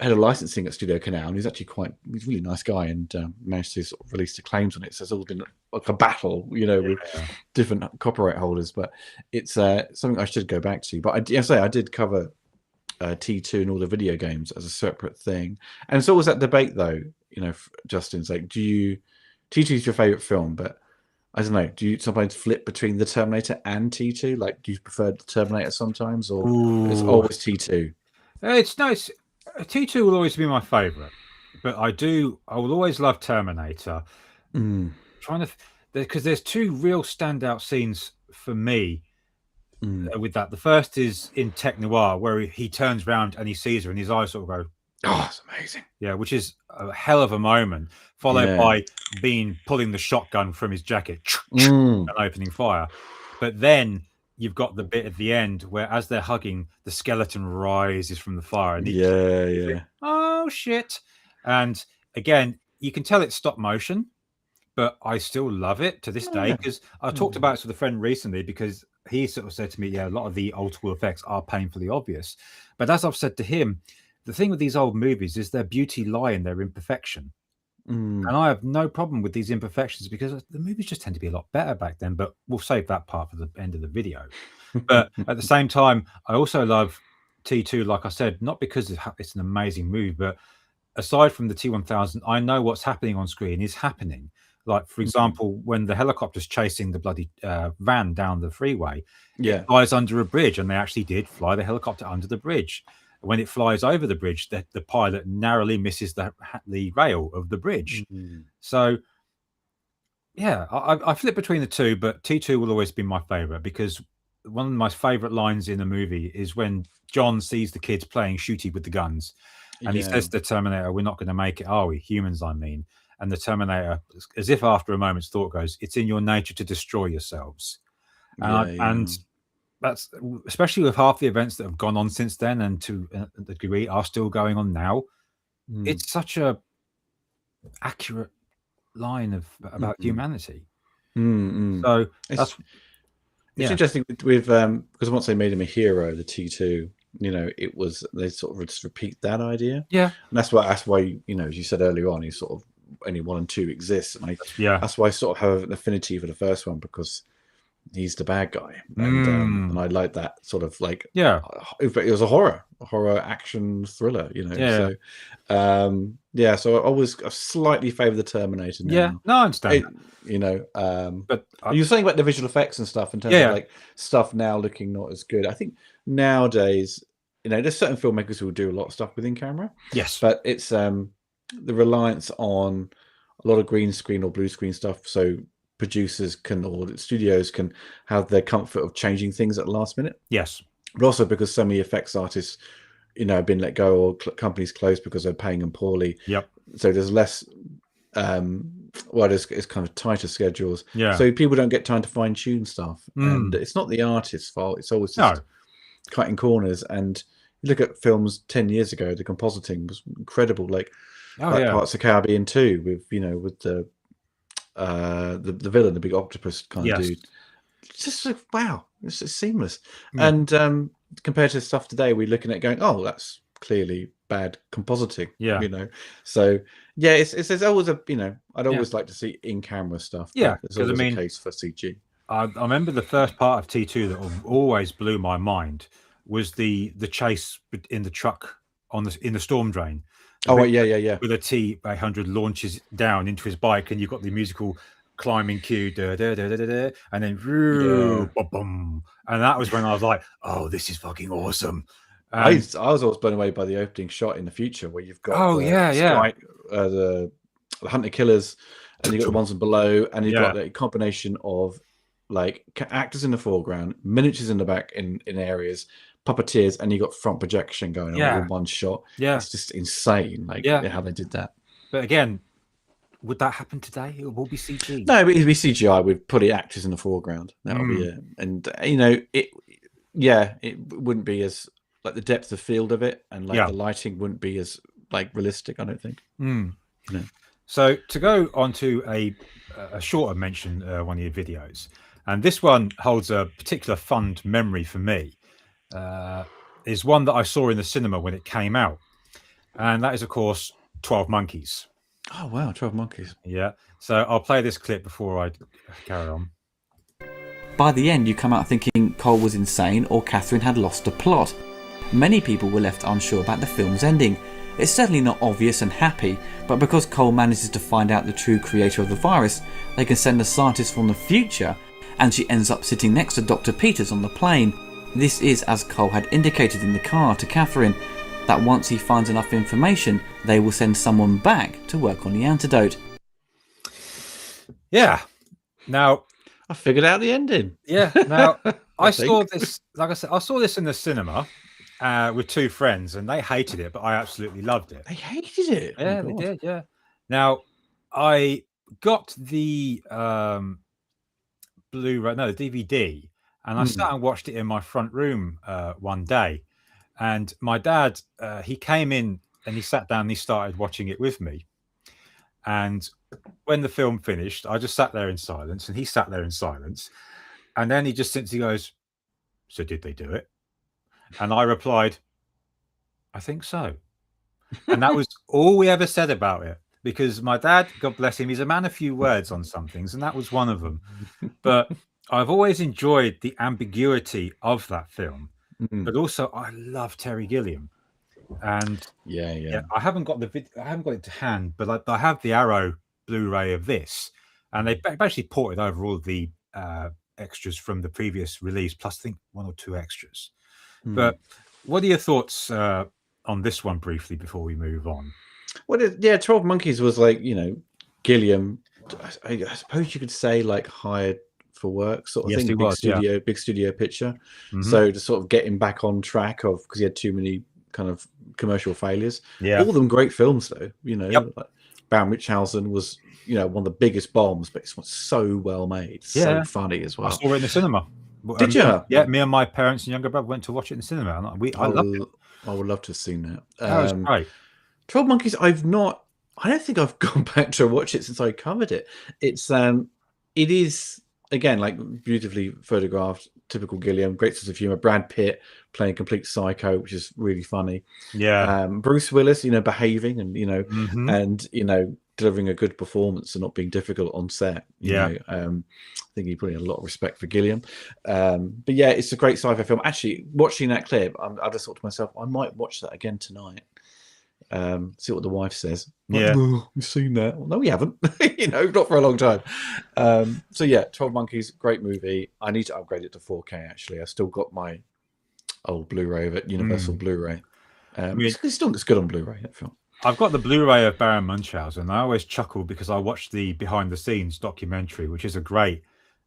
head of licensing at Studio Canal, and he's actually he's a really nice guy, and managed to sort of release the claims on it. So it's all been like a battle, with different copyright holders. But it's something I should go back to. But I did cover T2 and all the video games as a separate thing, and it's always that debate though. Justin's like, T2 is your favorite film, but I don't know. Do you sometimes flip between the Terminator and T2? Like, do you prefer the Terminator sometimes, or it's always T2? It's nice. T2 will always be my favorite, but I will always love Terminator. Because there's two real standout scenes for me with that. The first is in Tech Noir, where he turns around and he sees her, and his eyes sort of go, "Oh, it's amazing!" Yeah, which is a hell of a moment, followed by Bean pulling the shotgun from his jacket and opening fire. But then you've got the bit at the end where, as they're hugging, the skeleton rises from the fire, and oh shit! And again, you can tell it's stop motion, but I still love it to this day because I talked about it with a friend recently because he sort of said to me, "Yeah, a lot of the old school effects are painfully obvious," but as I've said to him, the thing with these old movies is their beauty lie in their imperfection. And I have no problem with these imperfections because the movies just tend to be a lot better back then, but we'll save that part for the end of the video. But at the same time, I also love T2, like I said, not because it's an amazing movie, but aside from the T1000, I know what's happening on screen is happening. Like, for example, when the helicopter's chasing the bloody van down the freeway, it flies under a bridge, and they actually did fly the helicopter under the bridge. When it flies over the bridge, the pilot narrowly misses the rail of the bridge. So, yeah, I flip between the two, but T2 will always be my favorite because one of my favorite lines in the movie is when John sees the kids playing shooty with the guns, and he says to the Terminator, "We're not going to make it, are we? Humans, I mean." And the Terminator, as if after a moment's thought, goes, "It's in your nature to destroy yourselves." And that's especially with half the events that have gone on since then, and to a degree are still going on now. It's such a accurate line about humanity. So it's interesting with because once they made him a hero, the T2, it was they sort of just repeat that idea. Yeah, and that's why as you said earlier on, he's sort of only 1 and 2 exist, and that's why I sort of have an affinity for the first one because he's the bad guy, and I like that sort of like it was a horror action thriller, so I slightly favor the Terminator now. I understand that. But you're saying about the visual effects and stuff in terms of like stuff now looking not as good. I think nowadays there's certain filmmakers who will do a lot of stuff within camera, but it's the reliance on a lot of green screen or blue screen stuff, so producers or studios can have their comfort of changing things at the last minute. But also because so many effects artists, have been let go or companies closed because they're paying them poorly. So there's less, it's kind of tighter schedules. So people don't get time to fine tune stuff. And it's not the artist's fault. It's always just cutting corners. And you look at films 10 years ago, the compositing was incredible. Like Parts of Caribbean 2 with the villain, the big octopus kind of dude. It's just like, wow, it's just seamless. And compared to stuff today, we're looking at going, oh, that's clearly bad compositing. So it's always I'd always like to see in camera stuff. There's always a case for CG. I remember the first part of T2 that always blew my mind was the chase in the truck in the storm drain. Oh, right, yeah. With a T-800 launches down into his bike, and you've got the musical climbing cue, da, da, da, da, da, da, and then boom, and that was when I was like, "Oh, this is fucking awesome." I was always blown away by the opening shot in the future where you've got the hunter killers, and you've got the ones below, and you've got the combination of like actors in the foreground, miniatures in the back in areas, puppeteers, and you got front projection going on in one shot. It's just insane, like how they did that. But again, would that happen today? It will be CG. No, it'd be CGI with putting actors in the foreground. That would be it. And it wouldn't be as like the depth of field of it, and like the lighting wouldn't be as like realistic, I don't think. So to go on to a shorter mention, one of your videos, and this one holds a particular fond memory for me, is one that I saw in the cinema when it came out, and that is, of course, 12 Monkeys. Oh wow, 12 Monkeys. Yeah. So I'll play this clip before I carry on. By the end, you come out thinking Cole was insane or Catherine had lost the plot. Many people were left unsure about the film's ending. It's certainly not obvious and happy, but because Cole manages to find out the true creator of the virus, they can send a scientist from the future, and she ends up sitting next to Dr. Peters on the plane. This is, as Cole had indicated in the car to Catherine, that once he finds enough information, they will send someone back to work on the antidote. Yeah. Now, I figured out the ending. Yeah. Now, I saw this, like I said, I saw this in the cinema with two friends, and they hated it, but I absolutely loved it. They hated it? Yeah, they did, yeah. Now, I got the Blu-ray, no, the DVD, and I sat and watched it in my front room one day. And my dad, he came in and he sat down and he started watching it with me. And when the film finished, I just sat there in silence, and he sat there in silence. And then he just simply goes, "So did they do it?" And I replied, "I think so." And that was all we ever said about it, because my dad, God bless him, he's a man of few words on some things, and that was one of them. But I've always enjoyed the ambiguity of that film. But also, I love Terry Gilliam, and I haven't got it to hand, but I have the Arrow Blu-ray of this, and they actually ported over all of the extras from the previous release, plus I think one or two extras. But what are your thoughts on this one briefly before we move on? Well, 12 Monkeys was like, Gilliam, I suppose you could say, like, hired for work sort of thing. Big studio picture. So to sort of get him back on track because he had too many kind of commercial failures. All of them great films though, like Baron Munchausen was, one of the biggest bombs, but it's so well made, so funny as well. I saw it in the cinema. Did you? Yeah, me and my parents and younger brother went to watch it in the cinema, and I loved it. I would love to have seen that. That was great. 12 Monkeys, I don't think I've gone back to watch it since I covered it. It is, again, like beautifully photographed, typical Gilliam, great sense of humor. Brad Pitt playing complete psycho, which is really funny. Yeah. Bruce Willis, behaving and, and, delivering a good performance and not being difficult on set. I think he probably had a lot of respect for Gilliam. But yeah, it's a great sci-fi film. Actually, watching that clip, I just thought to myself, I might watch that again tonight. See what the wife says. Yeah, we've seen that. Well, no, we haven't. Not for a long time. So yeah, 12 Monkeys, great movie. I need to upgrade it to 4K. Actually, I still got my old Blu-ray of it, Universal Blu-ray. It still looks good on Blu-ray. That film. I've got the Blu-ray of Baron Munchausen. I always chuckle because I watched the behind-the-scenes documentary, which is a great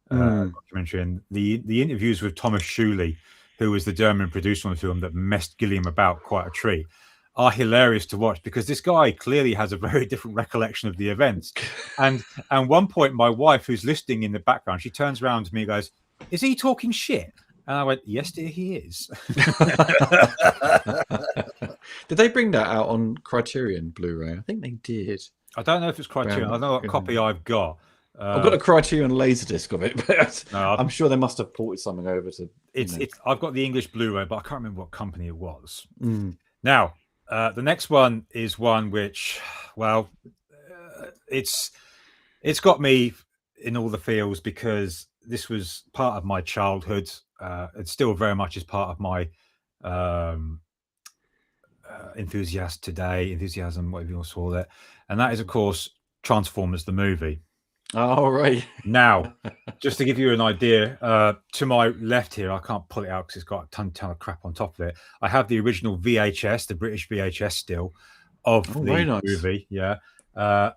documentary, and the interviews with Thomas Schuley, who was the German producer on the film that messed Gilliam about quite a treat, are hilarious to watch, because this guy clearly has a very different recollection of the events. And one point, my wife, who's listening in the background, she turns around to me and goes, "Is he talking shit?" And I went, "Yes, dear, he is." Did they bring that out on Criterion Blu-ray? I think they did. I don't know if it's Criterion. I know what copy I've got. I've got a Criterion Laserdisc of it, but I'm sure they must have ported something over to. I've got the English Blu-ray, but I can't remember what company it was. Now, the next one is one which, well, it's got me in all the feels, because this was part of my childhood. It still very much is part of my um, enthusiasm, whatever you want to call it, and that is, of course, Transformers the movie. Oh, right. Now, just to give you an idea, to my left here, I can't pull it out because it's got a ton of crap on top of it. I have the original VHS, the British VHS still, of very the nice. movie. Yeah.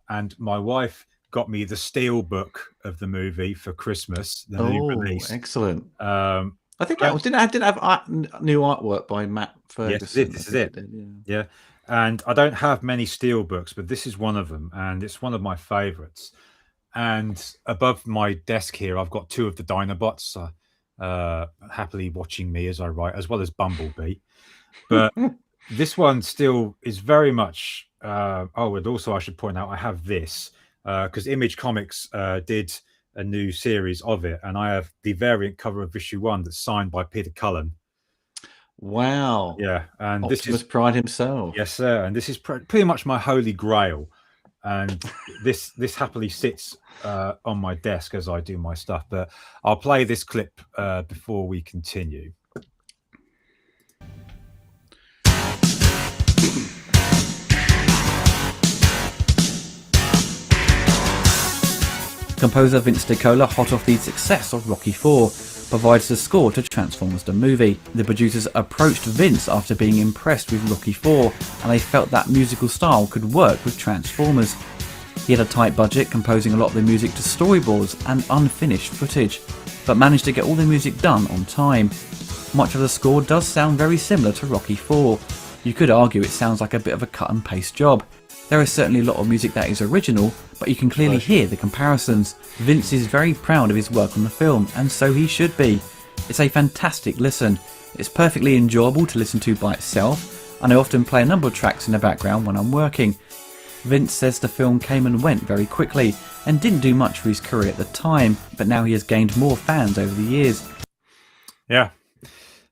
And my wife got me the steel book of the movie for Christmas, the new release. Excellent. I think that didn't have new artwork by Matt Ferguson. Yes, this is it. Yeah. And I don't have many steel books, but this is one of them, and it's one of my favorites. And above my desk here, I've got 2 of the Dinobots happily watching me as I write, as well as Bumblebee. But this one still is very much. And also I should point out I have this because Image Comics did a new series of it, and I have the variant cover of issue 1 that's signed by Peter Cullen. Wow. Yeah, and Optimus this is Prime himself. Yes, sir. And this is pretty much my holy grail. And this happily sits on my desk as I do my stuff. But I'll play this clip before we continue. Composer Vince DiCola, hot off the success of Rocky IV, provides the score to Transformers the movie. The producers approached Vince after being impressed with Rocky IV, and they felt that musical style could work with Transformers. He had a tight budget, composing a lot of the music to storyboards and unfinished footage, but managed to get all the music done on time. Much of the score does sound very similar to Rocky IV. You could argue it sounds like a bit of a cut and paste job. There is certainly a lot of music that is original, but you can clearly hear the comparisons. Vince is very proud of his work on the film, and so he should be. It's a fantastic listen. It's perfectly enjoyable to listen to by itself, and I often play a number of tracks in the background when I'm working. Vince says the film came and went very quickly, and didn't do much for his career at the time, but now he has gained more fans over the years. Yeah.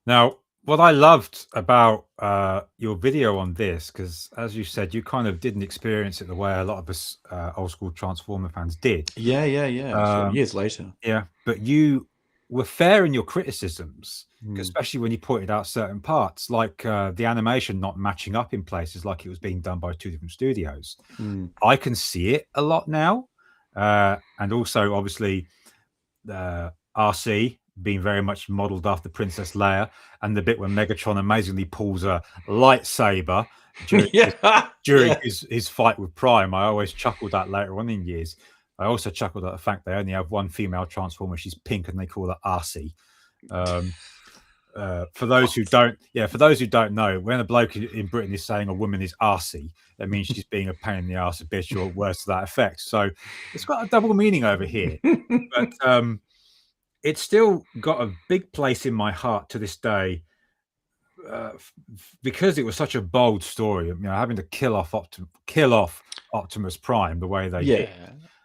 Now, what I loved about your video on this, because as you said, you kind of didn't experience it the way a lot of us old school Transformer fans did. Yeah. Years later. Yeah, but you were fair in your criticisms, especially when you pointed out certain parts, like the animation not matching up in places, like it was being done by 2 different studios. I can see it a lot now, and also obviously RC being very much modeled after Princess Leia, and the bit when Megatron amazingly pulls a lightsaber during his fight with Prime. I always chuckled at later on in years. I also chuckled at the fact they only have one female Transformer. She's pink, and they call her RC. For those who don't know, when a bloke in Britain is saying a woman is RC, that means she's being a pain in the arse, a bitch, or words to that effect. So it's got a double meaning over here. But it's still got a big place in my heart to this day, because it was such a bold story. Having to kill off Optimus Prime the way they did.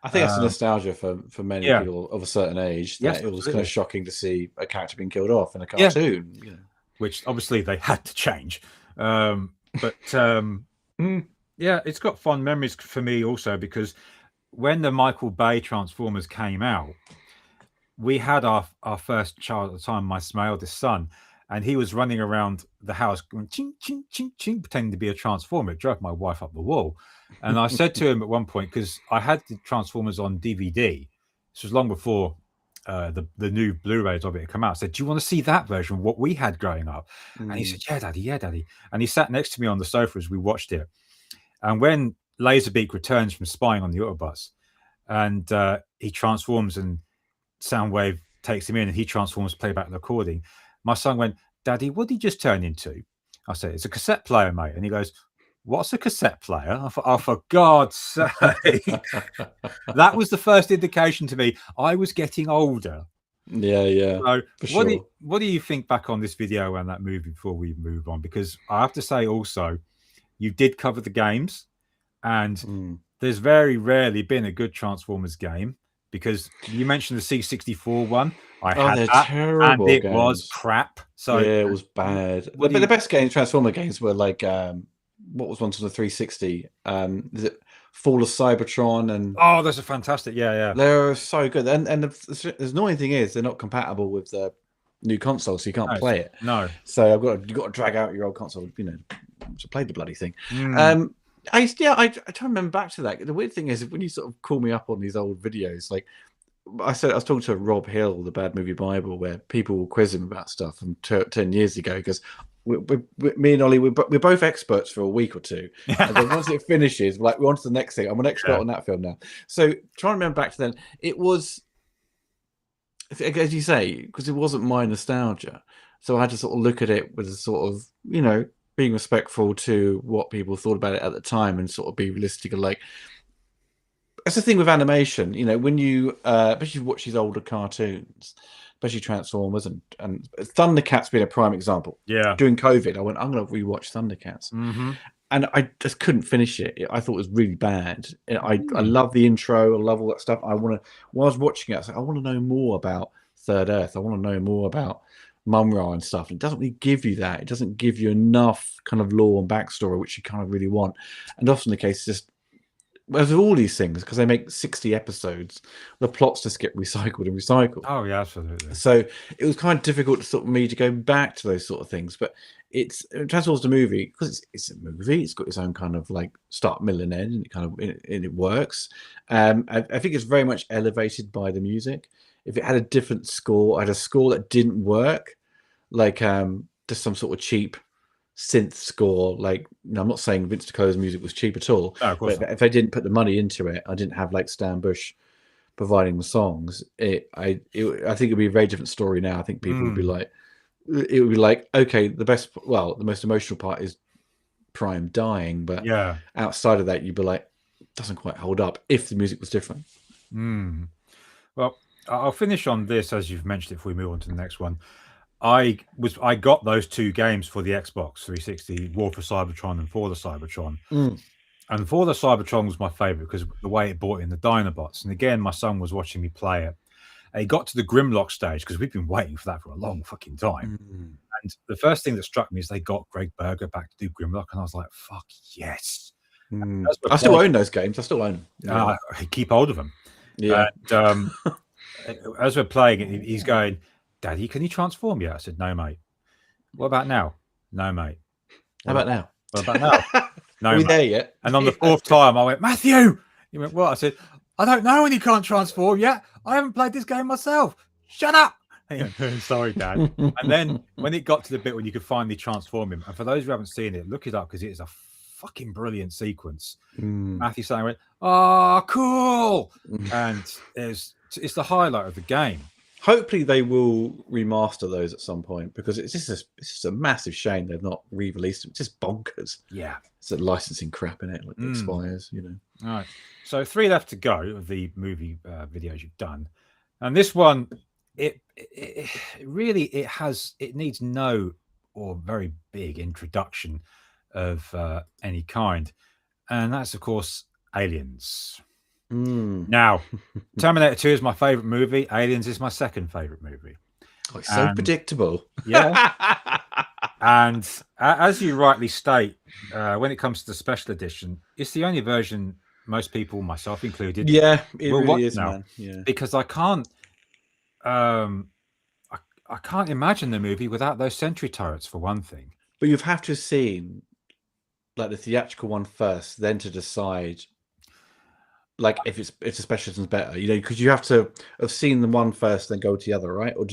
I think that's a nostalgia for many people of a certain age. That it was kind of shocking to see a character being killed off in a cartoon, which obviously they had to change. It's got fond memories for me also, because when the Michael Bay Transformers came out, we had our first child at the time, my eldest son, and he was running around the house going ching, ching, ching, ching, pretending to be a Transformer. It drove my wife up the wall. And I said to him at one point, because I had the Transformers on DVD, this was long before the new Blu-rays of it had come out. I said, do you want to see that version, what we had growing up? And he said, yeah, daddy. And he sat next to me on the sofa as we watched it. And when Laserbeak returns from spying on the Autobots, and he transforms, and Soundwave takes him in, and he transforms, playback the recording, my son went, Daddy, what did he just turn into? I said, it's a cassette player, mate. And he goes, what's a cassette player? I thought, oh, for God's sake. That was the first indication to me I was getting older. So what do you think back on this video and that movie before we move on? Because I have to say also, you did cover the games, and there's very rarely been a good Transformers game, because you mentioned the C64 one. I had that, terrible, and it games. Was crap. So it was bad. But the best Transformer games were like what was one on the 360? Is it Fall of Cybertron? And those are fantastic. Yeah. They're so good. And the annoying thing is they're not compatible with the new console, so you can't No, play it. no. So you've got to drag out your old console, to play the bloody thing. Mm. I try to remember back to that. The weird thing is when you sort of call me up on these old videos, like I was talking to Rob Hill, the Bad Movie Bible, where people will quiz him about stuff from 10 years ago. Because me and Ollie, we're both experts for a week or two, and then once it finishes, we're on to the next thing. I'm an expert on that film now. So trying to remember back to then, it was, as you say, because it wasn't my nostalgia. So I had to sort of look at it with a sort of, being respectful to what people thought about it at the time and sort of be realistic. Like, that's the thing with animation, when you, especially watch these older cartoons, especially Transformers and Thundercats being a prime example. Yeah. During COVID, I went, I'm going to rewatch Thundercats. Mm-hmm. And I just couldn't finish it. I thought it was really bad. I love the intro. I love all that stuff. While I was watching it, I was like, I want to know more about Third Earth. I want to know more about Mum-Ra and stuff. It doesn't really give you that. It doesn't give you enough kind of lore and backstory, which you kind of really want. And often the case is just, as with all these things, because they make 60 episodes, the plots just get recycled and recycled. Oh, yeah, absolutely. So it was kind of difficult to sort of me to go back to those sort of things. But it's Transformers the movie, because it's a movie. It's got its own kind of like start, middle, and end, and it works. I think it's very much elevated by the music. If it had a different score, I had a score that didn't work, like just some sort of cheap synth score. Like, I'm not saying Vince DiCola's music was cheap at all, No, of course but if I didn't put the money into it, I didn't have like Stan Bush providing the songs. I think it'd be a very different story now. I think people would be like, okay, the most emotional part is Prime dying, but outside of that, you'd be like, it doesn't quite hold up if the music was different. Well, I'll finish on this, as you've mentioned, if we move on to the next one. I got those two games for the Xbox 360, War for Cybertron and For the Cybertron. And For the Cybertron was my favorite because the way it brought in the Dinobots. And again, my son was watching me play it. And he got to the Grimlock stage because we've been waiting for that for a long fucking time. And the first thing that struck me is they got Greg Berger back to do Grimlock, and I was like, "Fuck yes!" I still own those games. I still own them. Keep hold of them. Yeah. And, as we're playing it, he's going, "Daddy, can you transform yet?" I said, "No, mate." "What about now?" "No, mate." How about now? What about now? "No, Are we mate." there yet? And on the fourth time, I went, "Matthew!" He went, "What?" I said, "I don't know when you can't transform yet. I haven't played this game myself. Shut up." He went, "Sorry, Dad." And then when it got to the bit when you could finally transform him, and for those who haven't seen it, look it up because it is a fucking brilliant sequence. Matthew saying, went, "Oh, cool." And it's the highlight of the game. Hopefully they will remaster those at some point, because it's just a massive shame they've not re-released them. It's just bonkers. Yeah. It's a licensing crap in it, like it expires, All right. So 3 left to go of the movie videos you've done. And this one, it really needs no or very big introduction of any kind. And that's, of course, Aliens. Now, Terminator 2 is my favorite movie. Aliens is my second favorite movie. Oh, it's so predictable. Yeah. And as you rightly state, when it comes to the special edition, it's the only version most people, myself included, it will really watch is, now. man. Yeah. Because I can't imagine the movie without those sentry turrets, for one thing. But you'd have to have seen like the theatrical one first, then to decide like if the special edition's better, because you have to have seen the one first, then go to the other, right? Or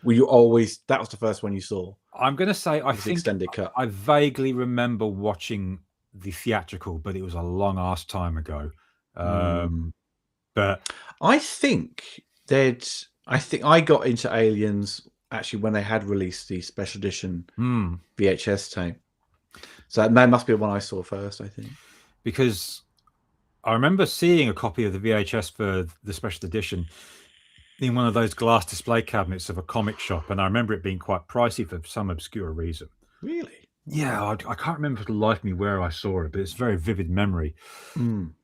were you always, that was the first one you saw? I'm going to say I think extended cut. I vaguely remember watching the theatrical, but it was a long ass time ago. But I think I got into Aliens actually when they had released the special edition VHS tape. So that must be the one I saw first, I think. Because I remember seeing a copy of the VHS for the special edition in one of those glass display cabinets of a comic shop, and I remember it being quite pricey for some obscure reason. Really? Yeah, I can't remember for the life of me where I saw it, but it's a very vivid memory.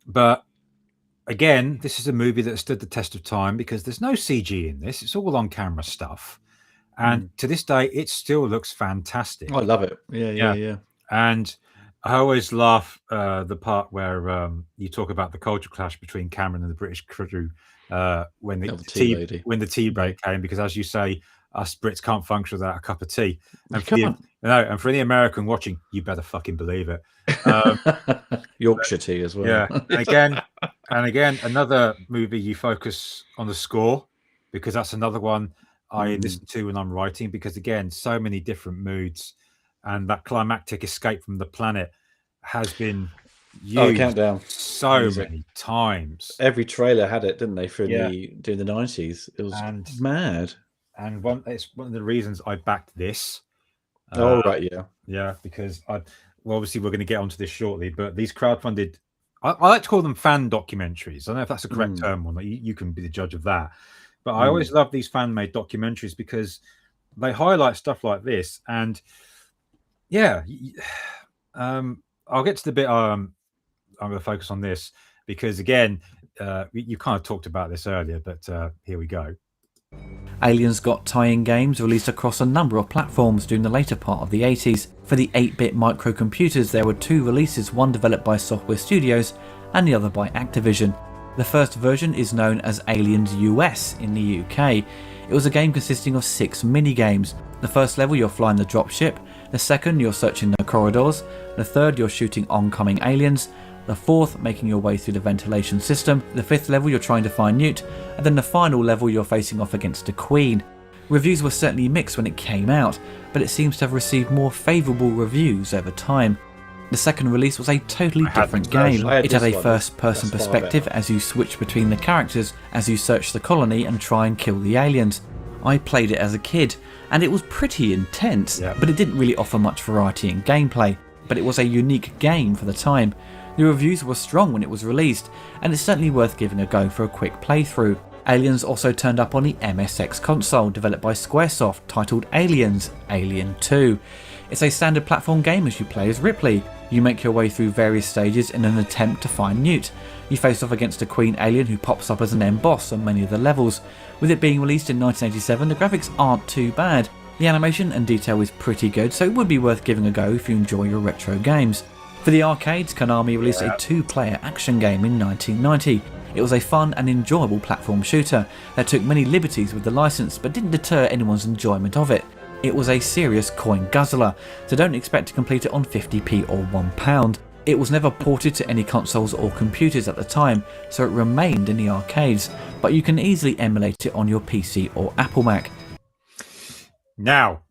But again, this is a movie that stood the test of time because there's no CG in this. It's all on camera stuff. And to this day, it still looks fantastic. Oh, I love it. Yeah. And I always laugh the part where you talk about the culture clash between Cameron and the British crew when the tea break came, because as you say, us Brits can't function without a cup of tea. And for can't. and for the American watching, you better fucking believe it. Yorkshire tea as well. Yeah, and again, another movie you focus on the score, because that's another one I listen to when I'm writing, because again, so many different moods, and that climactic escape from the planet has been used Countdown so music. many times. Every trailer had it, didn't they? During the 90s, it was mad. And it's one of the reasons I backed this. Right, yeah, because obviously we're going to get onto this shortly, but these crowdfunded, I like to call them fan documentaries. I don't know if that's a correct term or not. You can be the judge of that. But I always love these fan-made documentaries because they highlight stuff like this. And yeah, I'll get to the bit I'm going to focus on this because, again, you kind of talked about this earlier, but here we go. Aliens got tie-in games released across a number of platforms during the later part of the 80s. For the 8-bit microcomputers, there were 2 releases, one developed by Software Studios and the other by Activision. The first version is known as Aliens US in the UK. It was a game consisting of 6 mini-games. The first level, you're flying the dropship. The second, you're searching the corridors. The third, you're shooting oncoming aliens. The fourth, making your way through the ventilation system. The fifth level, you're trying to find Newt. And then the final level, you're facing off against the Queen. Reviews were certainly mixed when it came out, but it seems to have received more favourable reviews over time. The second release was a totally different game. It had a first-person perspective as you switch between the characters as you search the colony and try and kill the aliens. I played it as a kid, and it was pretty intense, but it didn't really offer much variety in gameplay. But it was a unique game for the time. The reviews were strong when it was released, and it's certainly worth giving a go for a quick playthrough. Aliens also turned up on the MSX console, developed by Squaresoft, titled Aliens: Alien 2. It's a standard platform game as you play as Ripley. You make your way through various stages in an attempt to find Newt. You face off against a Queen alien who pops up as an end boss on many of the levels. With it being released in 1987, the graphics aren't too bad. The animation and detail is pretty good, so it would be worth giving a go if you enjoy your retro games. For the arcades, Konami released a 2-player action game in 1990. It was a fun and enjoyable platform shooter that took many liberties with the license but didn't deter anyone's enjoyment of it. It was a serious coin guzzler, so don't expect to complete it on 50p or £1. It was never ported to any consoles or computers at the time, so it remained in the arcades, but you can easily emulate it on your PC or Apple Mac. Now,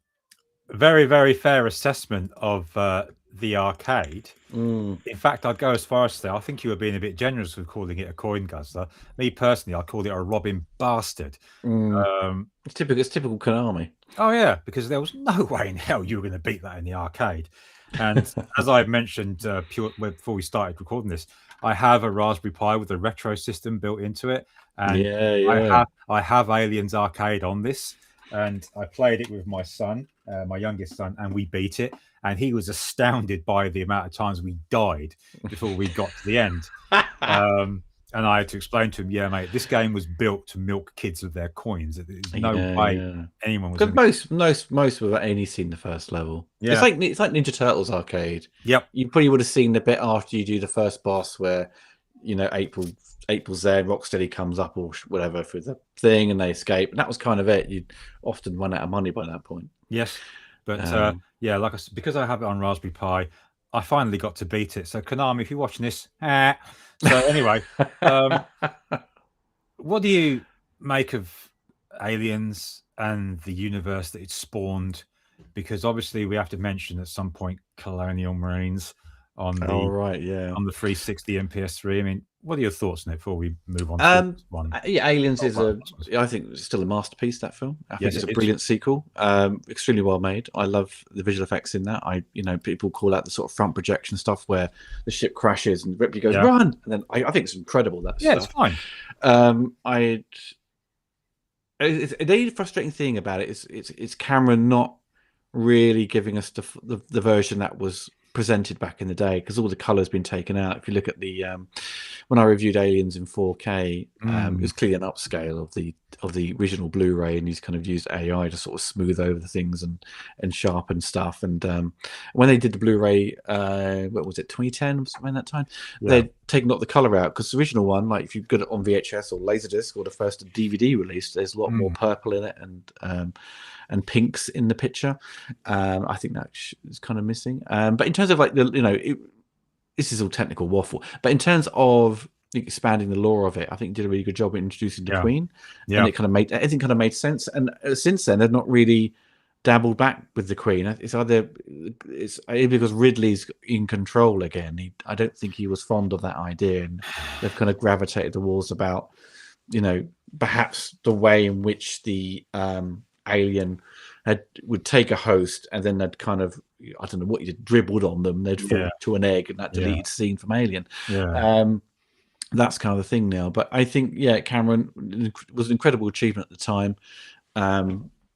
very, very fair assessment of the arcade. In fact, I'd go as far as to say I think you were being a bit generous with calling it a coin guzzler. Me personally, I called it a robbing bastard. It's typical Konami. Oh yeah, because there was no way in hell you were going to beat that in the arcade. And as I mentioned before we started recording this, I have a Raspberry Pi with a retro system built into it, and I have Aliens Arcade on this, and I played it with my son, my youngest son, and we beat it. And he was astounded by the amount of times we died before we got to the end. And I had to explain to him, yeah, mate, this game was built to milk kids of their coins. There's no way anyone was. Because most have only seen the first level. Yeah. It's like Ninja Turtles arcade. Yep. You probably would have seen the bit after you do the first boss where, April's there, Rocksteady comes up or whatever through the thing, and they escape. And that was kind of it. You'd often run out of money by that point. Yes. But like I said, because I have it on Raspberry Pi, I finally got to beat it. So Konami, if you're watching this, So anyway, what do you make of Aliens and the universe that it spawned? Because obviously we have to mention at some point Colonial Marines on the on the 360 and PS3. I mean, what are your thoughts on it before we move on to this one? Aliens I think it's still a masterpiece, that film. I think it's a brilliant sequel. Extremely well made. I love the visual effects in that. People call out the sort of front projection stuff where the ship crashes and Ripley goes, run! And then I think it's incredible, that stuff. It's fine. The frustrating thing about it is it's Cameron not really giving us the version that was presented back in the day, because all the color's been taken out. If you look at the when I reviewed Aliens in 4K, it was clearly an upscale of the the original Blu-ray, and he's kind of used AI to sort of smooth over the things and sharpen stuff. And when they did the Blu-ray, what was it, 2010? Was it around that time? Yeah. They'd taken up the color out, because the original one, like if you got it on VHS or Laserdisc or the first DVD release, there's a lot more purple in it and pinks in the picture. I think that is kind of missing. But in terms of like this is all technical waffle. But in terms of expanding the lore of it, I think did a really good job in introducing the Queen, and it kind of made everything kind of made sense. And since then, they've not really dabbled back with the Queen. It's either because Ridley's in control again. I don't think he was fond of that idea, and they've kind of gravitated towards about perhaps the way in which the alien would take a host, and then they'd kind of, I don't know what you did, dribbled on them. They'd fall to an egg, and that deleted scene from Alien. That's kind of the thing now. But I think, Cameron was an incredible achievement at the time.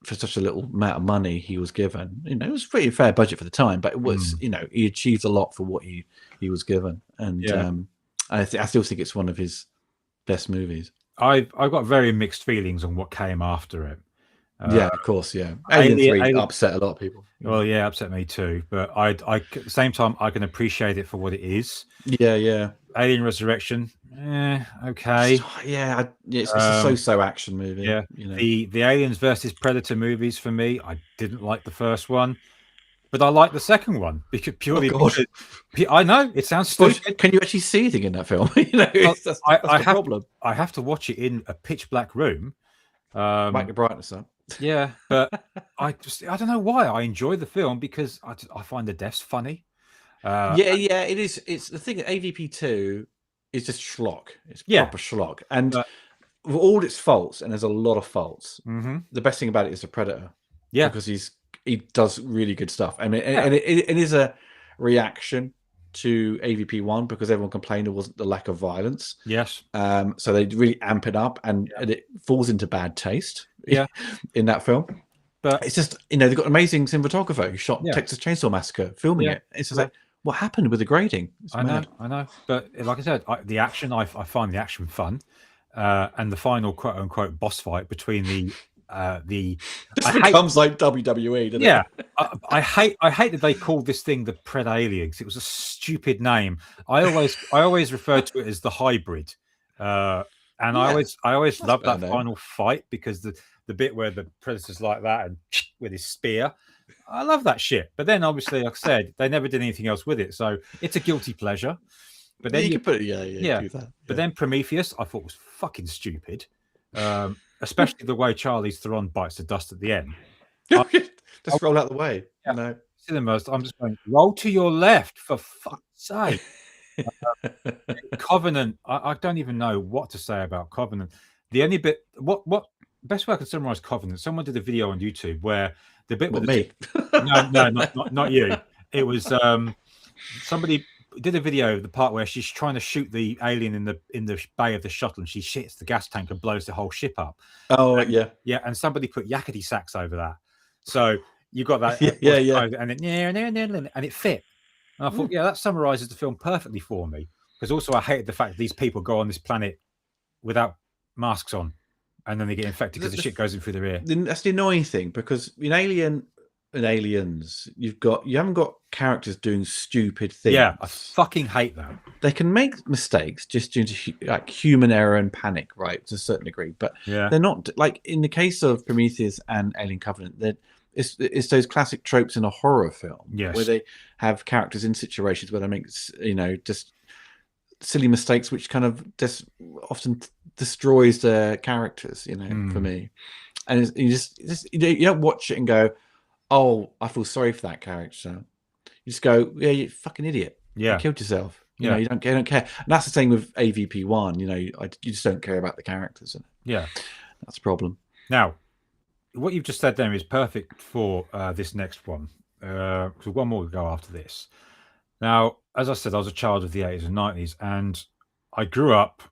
For such a little amount of money he was given, it was a pretty fair budget for the time, but it was, he achieved a lot for what he was given. And I still think it's one of his best movies. I've got very mixed feelings on what came after it. Yeah, of course, yeah. Alien 3 upset a lot of people. Well, yeah, upset me too. But at the same time, I can appreciate it for what it is. Yeah. Alien Resurrection, okay. It's a so-so action movie. Yeah, the Aliens versus Predator movies, for me, I didn't like the first one, but I like the second one because because I know it sounds stupid. Can you actually see anything in that film? That's the problem. I have to watch it in a pitch black room. Make the brightness up. Yeah, but I don't know why I enjoy the film, because I find the deaths funny. It is. It's the thing. AVP2 is just schlock. It's proper schlock, and with all its faults, and there's a lot of faults. The best thing about it is the Predator. Yeah, because he does really good stuff. I mean, and it is a reaction to AVP1 because everyone complained there wasn't the lack of violence. Yes. So they really amp it up, and it falls into bad taste. In that film. But it's just, they've got an amazing cinematographer who shot Texas Chainsaw Massacre filming it. It's just like, what happened with the grading? I know. But like I said, the action, I find the action fun. And the final quote unquote boss fight between the this becomes like WWE, doesn't it? I hate that they called this thing the Pred Aliens. It was a stupid name. I always refer to it as the hybrid. And I always love that final fight, because the bit where the Predator's like that and with his spear, I love that shit. But then obviously, like I said, they never did anything else with it, so it's a guilty pleasure. But then you can put it, do that. But then Prometheus, I thought was fucking stupid, especially the way Charlize Theron bites the dust at the end. Just roll out the way. Cinemas, I'm just going, roll to your left, for fuck's sake. Covenant, I don't even know what to say about Covenant. The only bit, what best way I can summarize Covenant, someone did a video on YouTube where the bit with me. No, not you. It was somebody did a video of the part where she's trying to shoot the alien in the bay of the shuttle, and she shits the gas tank and blows the whole ship up. And somebody put yakety sax over that, so you got that and it fit. And I thought, that summarizes the film perfectly for me, because also I hated the fact that these people go on this planet without masks on, and then they get infected because the shit goes in through their ear. That's the annoying thing, because in Aliens, you haven't got characters doing stupid things. Yeah, I fucking hate that. They can make mistakes just due to like human error and panic, right, to a certain degree. But they're not, like in the case of Prometheus and Alien Covenant, it's those classic tropes in a horror film, where they have characters in situations where they make just silly mistakes, which kind of just often destroys their characters. For me, and you don't watch it and go, "Oh, I feel sorry for that character." You just go, "Yeah, you fucking idiot. You killed yourself." You don't care. And that's the same with AVP1. You just don't care about the characters. That's a problem. Now, what you've just said there is perfect for this next one. Because one more will go after this. Now, as I said, I was a child of the 80s and 90s, and I grew up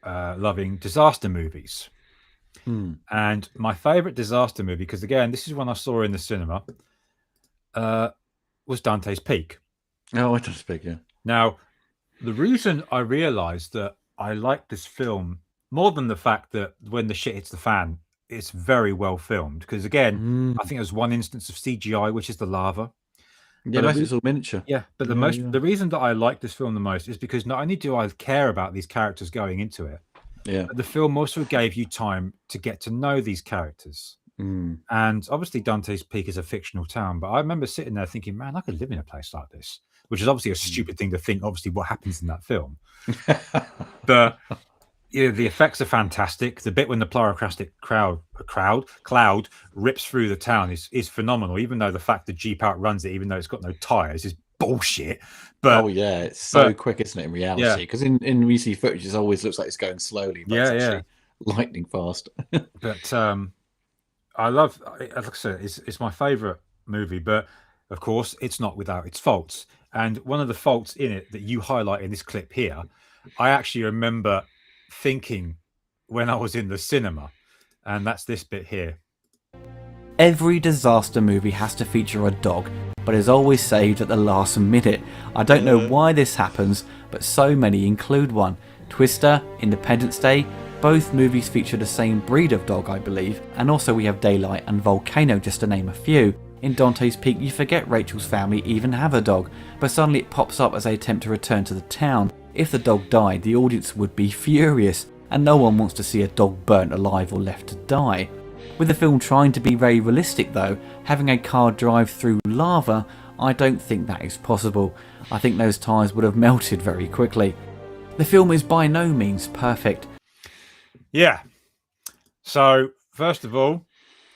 loving disaster movies. And my favorite disaster movie, because again, this is one I saw in the cinema, was Dante's Peak. Oh, Dante's Peak, yeah. Now, the reason I realized that I liked this film more than the fact that when the shit hits the fan, it's very well filmed. Because again, I think there's one instance of CGI, which is the lava. Yeah, most of it's all miniature. Yeah, but the reason that I like this film the most is because not only do I care about these characters going into it, but the film also gave you time to get to know these characters. And obviously Dante's Peak is a fictional town, but I remember sitting there thinking, man, I could live in a place like this, which is obviously a stupid thing to think, obviously, what happens in that film. But the effects are fantastic. The bit when the pyroclastic cloud rips through the town is phenomenal, even though the fact the Jeep outruns it, even though it's got no tires, is bullshit. But it's so quick, isn't it, in reality? Because in recent footage, it always looks like it's going slowly, but it's actually lightning fast. But I love, like I said, it's my favorite movie, but of course it's not without its faults. And one of the faults in it that you highlight in this clip here, I actually remember thinking when I was in the cinema, and that's this bit here. Every disaster movie has to feature a dog, but is always saved at the last minute. I don't know why this happens, but so many include one. Twister, Independence Day, both movies feature the same breed of dog, I believe, and also we have Daylight and Volcano, just to name a few. In Dante's Peak, you forget Rachel's family even have a dog, but suddenly it pops up as they attempt to return to the town. If the dog died, the audience would be furious, and no one wants to see a dog burnt alive or left to die. With the film trying to be very realistic though, having a car drive through lava, I don't think that is possible. I think those tyres would have melted very quickly. The film is by no means perfect. Yeah. So, first of all,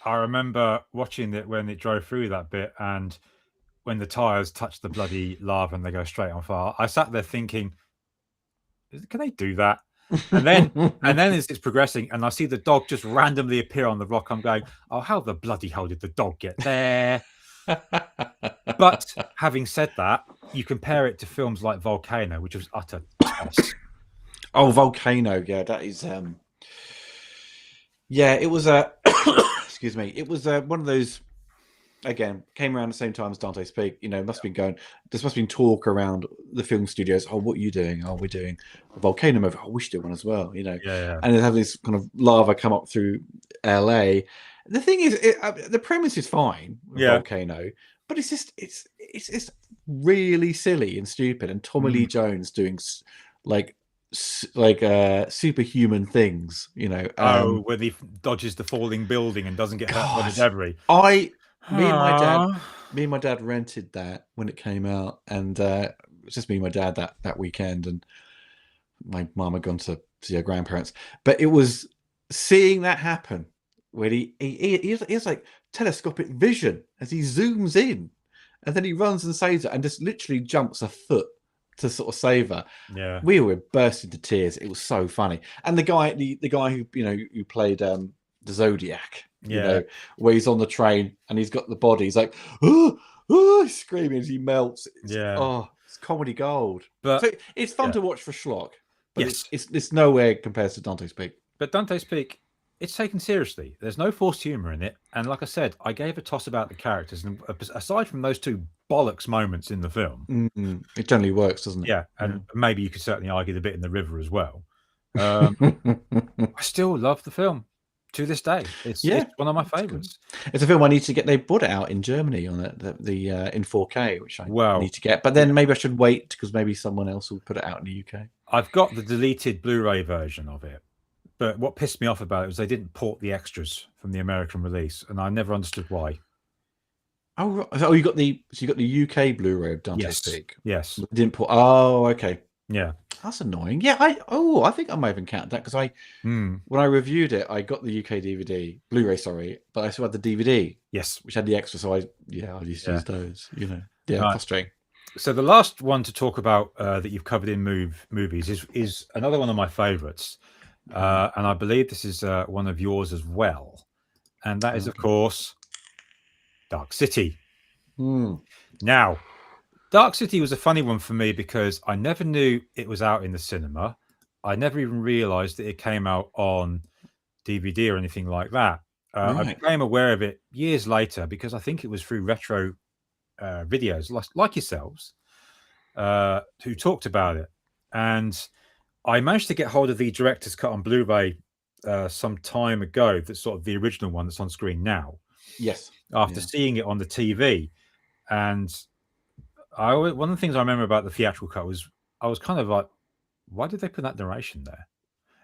I remember watching it when it drove through that bit, and when the tyres touch the bloody lava and they go straight on fire, I sat there thinking, can they do that? And then as it's progressing and I see the dog just randomly appear on the rock, I'm going, oh, how the bloody hell did the dog get there? But having said that, you compare it to films like Volcano, which was utter toss. Oh, Volcano, that is it was a excuse me, it was one of those, again, came around the same time as Dante's Peak. Must have been going, there's must have been talk around the film studios. Oh, what are you doing? Oh, we're doing a Volcano movie. Oh, we should do one as well, And they have this kind of lava come up through LA. The thing is, the premise is fine, Volcano, but it's just, it's really silly and stupid. And Tommy Lee Jones doing like superhuman things, where he dodges the falling building and doesn't get hurt by the debris. Me and my dad rented that when it came out, and it was just me and my dad that weekend, and my mum had gone to see her grandparents. But it was seeing that happen when he has like telescopic vision as he zooms in, and then he runs and saves it, and just literally jumps a foot to sort of save her. Yeah, we were bursting to tears. It was so funny. And the guy who who played the Zodiac, where he's on the train and he's got the body. He's like, he's screaming as he melts. It's comedy gold. But so it's fun to watch for schlock. But it's nowhere compared to Dante's Peak. But Dante's Peak, it's taken seriously. There's no forced humor in it, and like I said, I gave a toss about the characters. And aside from those two bollocks moments in the film, it generally works, doesn't it? Yeah, and maybe you could certainly argue the bit in the river as well. I still love the film to this day. It's one of my favorites. It's a film I need to get. They brought it out in Germany on the in 4K, which I need to get. But then maybe I should wait because maybe someone else will put it out in the UK. I've got the deleted Blu-ray version of it. But what pissed me off about it was they didn't port the extras from the American release, and I never understood why. Oh, you got the UK Blu-ray of Dante's Peak. Yes, didn't port. Oh, okay. Yeah, that's annoying. Yeah, I think I might have encountered that because when I reviewed it, I got the UK DVD Blu-ray, sorry, but I still had the DVD. Yes, which had the extra. So I used to use those. Frustrating. So the last one to talk about that you've covered in movies is another one of my favorites. And I believe this is one of yours as well, and that is, of course, Dark City. Now, Dark City was a funny one for me because I never knew it was out in the cinema. I never even realized that it came out on DVD or anything like that. I became aware of it years later because I think it was through retro videos like yourselves who talked about it. And I managed to get hold of the director's cut on Blu-ray some time ago. That's sort of the original one that's on screen now. Yes. After seeing it on the TV, and one of the things I remember about the theatrical cut was I was kind of like, why did they put that narration there?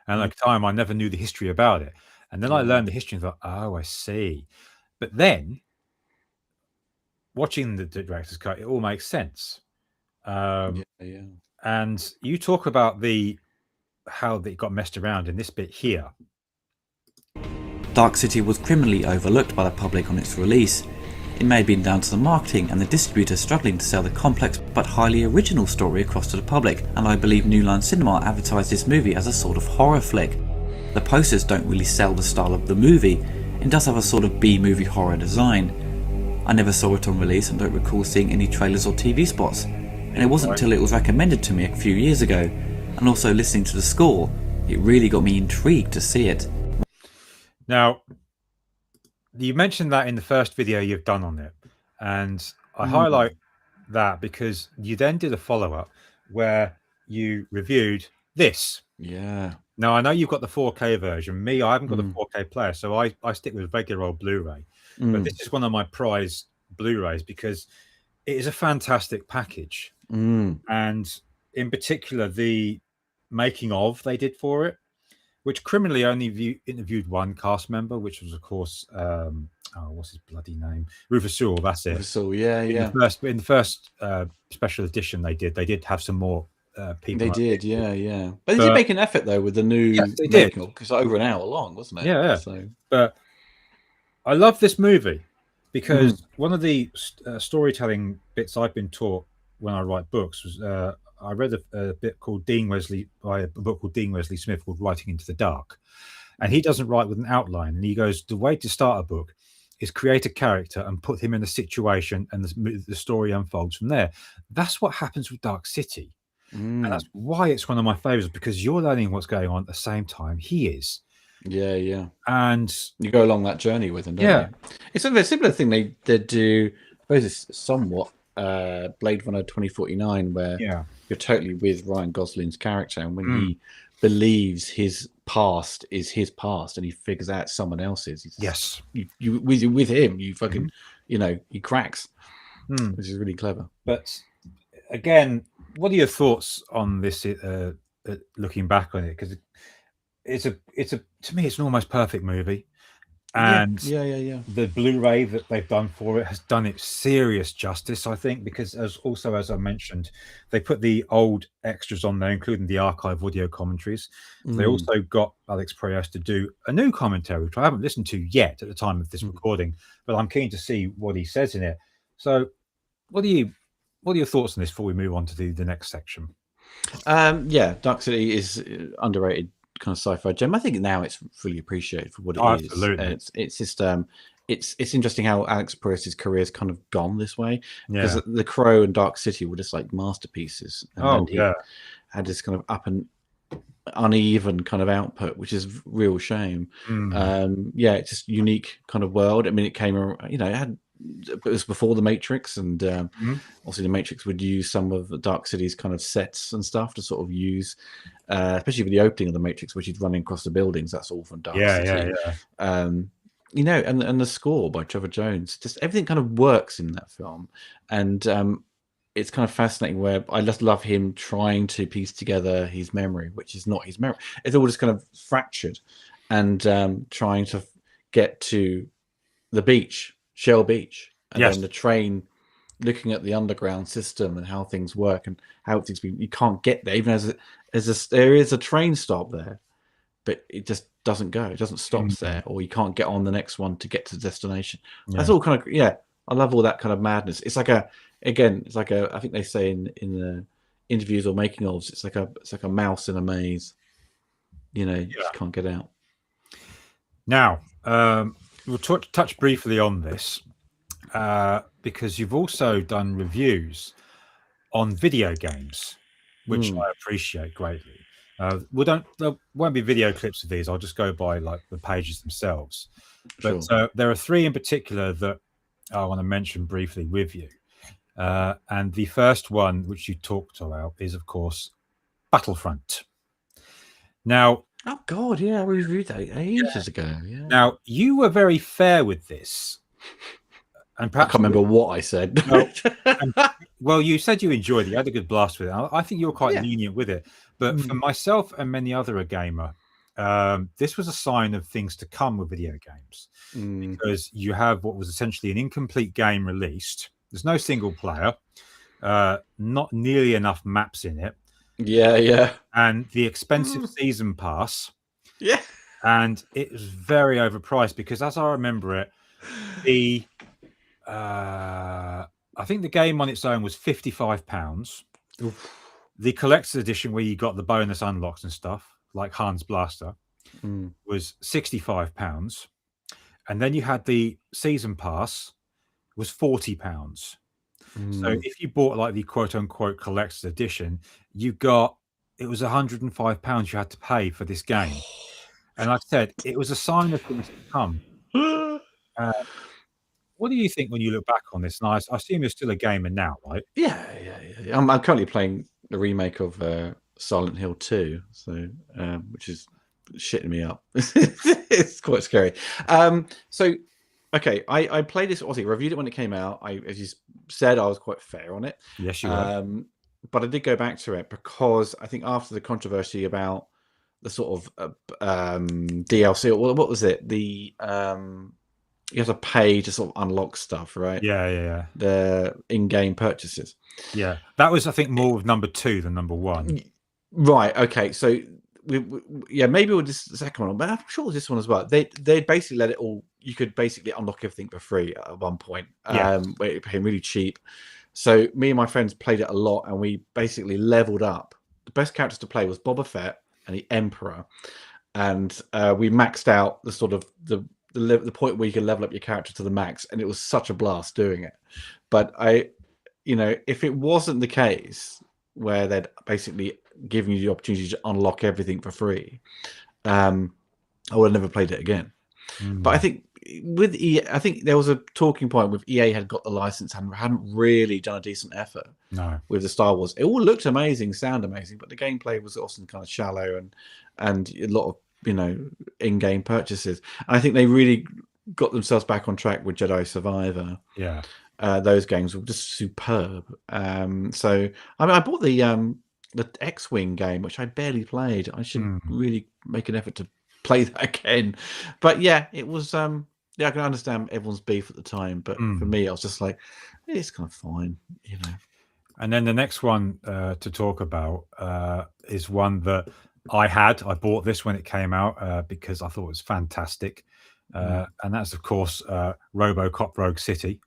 And at the time, I never knew the history about it. And then I learned the history and thought, oh, I see. But then, watching the director's cut, it all makes sense. And you talk about how they got messed around in this bit here. Dark City was criminally overlooked by the public on its release. It may have been down to the marketing and the distributor struggling to sell the complex but highly original story across to the public, and I believe New Line Cinema advertised this movie as a sort of horror flick. The posters don't really sell the style of the movie, it does have a sort of B-movie horror design. I never saw it on release and don't recall seeing any trailers or TV spots, and it wasn't until it was recommended to me a few years ago, and also listening to the score, it really got me intrigued to see it. Now, you mentioned that in the first video you've done on it, and I highlight that because you then did a follow-up where you reviewed this. Yeah. Now, I know you've got the 4K version. Me, I haven't got the 4K player, so I stick with regular old Blu-ray. But this is one of my prized Blu-rays because it is a fantastic package. And in particular, the making of they did for it, which criminally only interviewed one cast member, which was, of course, what's his bloody name? Rufus Sewell, that's it. Rufus Sewell, yeah. In the first special edition they did have some more people. They did, yeah. But they did make an effort, though, with the new making of, because over an hour long, wasn't it? Yeah. So. But I love this movie because one of the storytelling bits I've been taught when I write books was I read a book called Dean Wesley Smith called Writing into the Dark, and he doesn't write with an outline. And he goes, the way to start a book is create a character and put him in a situation, and the story unfolds from there. That's what happens with Dark City, and that's why it's one of my favorites, because you're learning what's going on at the same time he is. Yeah. And you go along that journey with him, don't you? It's a similar thing they do. I suppose it's somewhat Blade Runner 2049, where you're totally with Ryan Gosling's character, and when he believes his past is his past and he figures out someone else's, you with him, you fucking he cracks, which is really clever. But again, what are your thoughts on this looking back on it? Because it's a to me it's an almost perfect movie, and the Blu-ray that they've done for it has done it serious justice, I think, because as I mentioned, they put the old extras on there, including the archive audio commentaries. They also got Alex Proyas to do a new commentary, which I haven't listened to yet at the time of this recording, but I'm keen to see what he says in it. So what are your thoughts on this before we move on to the next section? Dark City is underrated kind of sci-fi gem. I think now it's fully appreciated for what it is. Absolutely. It's just it's interesting how Alex Proyas' career has kind of gone this way, because The Crow and Dark City were just like masterpieces, and he had this kind of up and uneven kind of output, which is real shame. It's just unique kind of world. I mean, it came, it was before the Matrix, and obviously the Matrix would use some of the Dark City's kind of sets and stuff to sort of use, especially with the opening of the Matrix, which he's running across the buildings. That's all from Dark City. And the score by Trevor Jones, just everything kind of works in that film, and it's kind of fascinating where I just love him trying to piece together his memory, which is not his memory. It's all just kind of fractured, and trying to get to the beach, Shell Beach, and then the train, looking at the underground system and how things work and how things you can't get there, even as there is a train stop there, but it just doesn't go. It doesn't stop there, or you can't get on the next one to get to the destination. That's all kind of I love all that kind of madness. It's like a I think they say in the interviews or making ofs, it's like a mouse in a maze. You just can't get out. Now, we'll touch briefly on this because you've also done reviews on video games, which I appreciate greatly. There won't be video clips of these. I'll just go by like the pages themselves. But there are three in particular that I want to mention briefly with you. And the first one, which you talked about, is of course Battlefront. Now, Oh God, yeah, we reviewed that ages ago. Yeah. now you were very fair with this, and I perhaps can't remember what I said. well, and, well, you said you enjoyed it. You had a good blast with it. I think you were quite Yeah. lenient with it. But for myself and many other a gamer, this was a sign of things to come with video games, because you have what was essentially an incomplete game released. There's no single player, not nearly enough maps in it, Yeah. and the expensive season pass. Yeah. And it was very overpriced because, as I remember it, the I think the game on its own was £55. The collector's edition, where you got the bonus unlocks and stuff like Hans Blaster, was £65, and then you had the season pass was £40. So if you bought like the quote unquote collector's edition, you got it was £105 you had to pay for this game. And like I said, it was a sign of things to come. What do you think when you look back on this? And I assume you're still a gamer now, right? Yeah. I'm currently playing the remake of Silent Hill 2, so which is shitting me up. It's quite scary. So okay, I played this. Obviously, reviewed it when it came out. As you said, I was quite fair on it. Yes, you were. But I did go back to it because I think after the controversy about the sort of DLC, or what was it? The you have to pay to sort of unlock stuff, right? Yeah. The in-game purchases. Yeah, that was, I think, more with number 2 than number 1. Right. Okay. So yeah, maybe we'll just the second one, but I'm sure it was this one as well. They basically let it all. You could basically unlock everything for free at one point. Where it became really cheap. So me and my friends played it a lot, and we basically leveled up. The best characters to play was Boba Fett and the Emperor, and we maxed out the sort of the point where you can level up your character to the max, and it was such a blast doing it. But if it wasn't the case where they'd basically given you the opportunity to unlock everything for free, I would have never played it again. But I think with EA, I think there was a talking point with EA had got the license and hadn't really done a decent effort with the Star Wars. It all looked amazing, sound amazing, but the gameplay was often kind of shallow and a lot of in-game purchases. And I think they really got themselves back on track with Jedi Survivor. Yeah. Those games were just superb. So I bought the X-Wing game, which I barely played. I should really make an effort to play that again. But yeah, it was I can understand everyone's beef at the time, but for me I was just like, it's kind of fine, And then the next one to talk about is one that I bought this when it came out because I thought it was fantastic. And that's, of course, RoboCop Rogue City.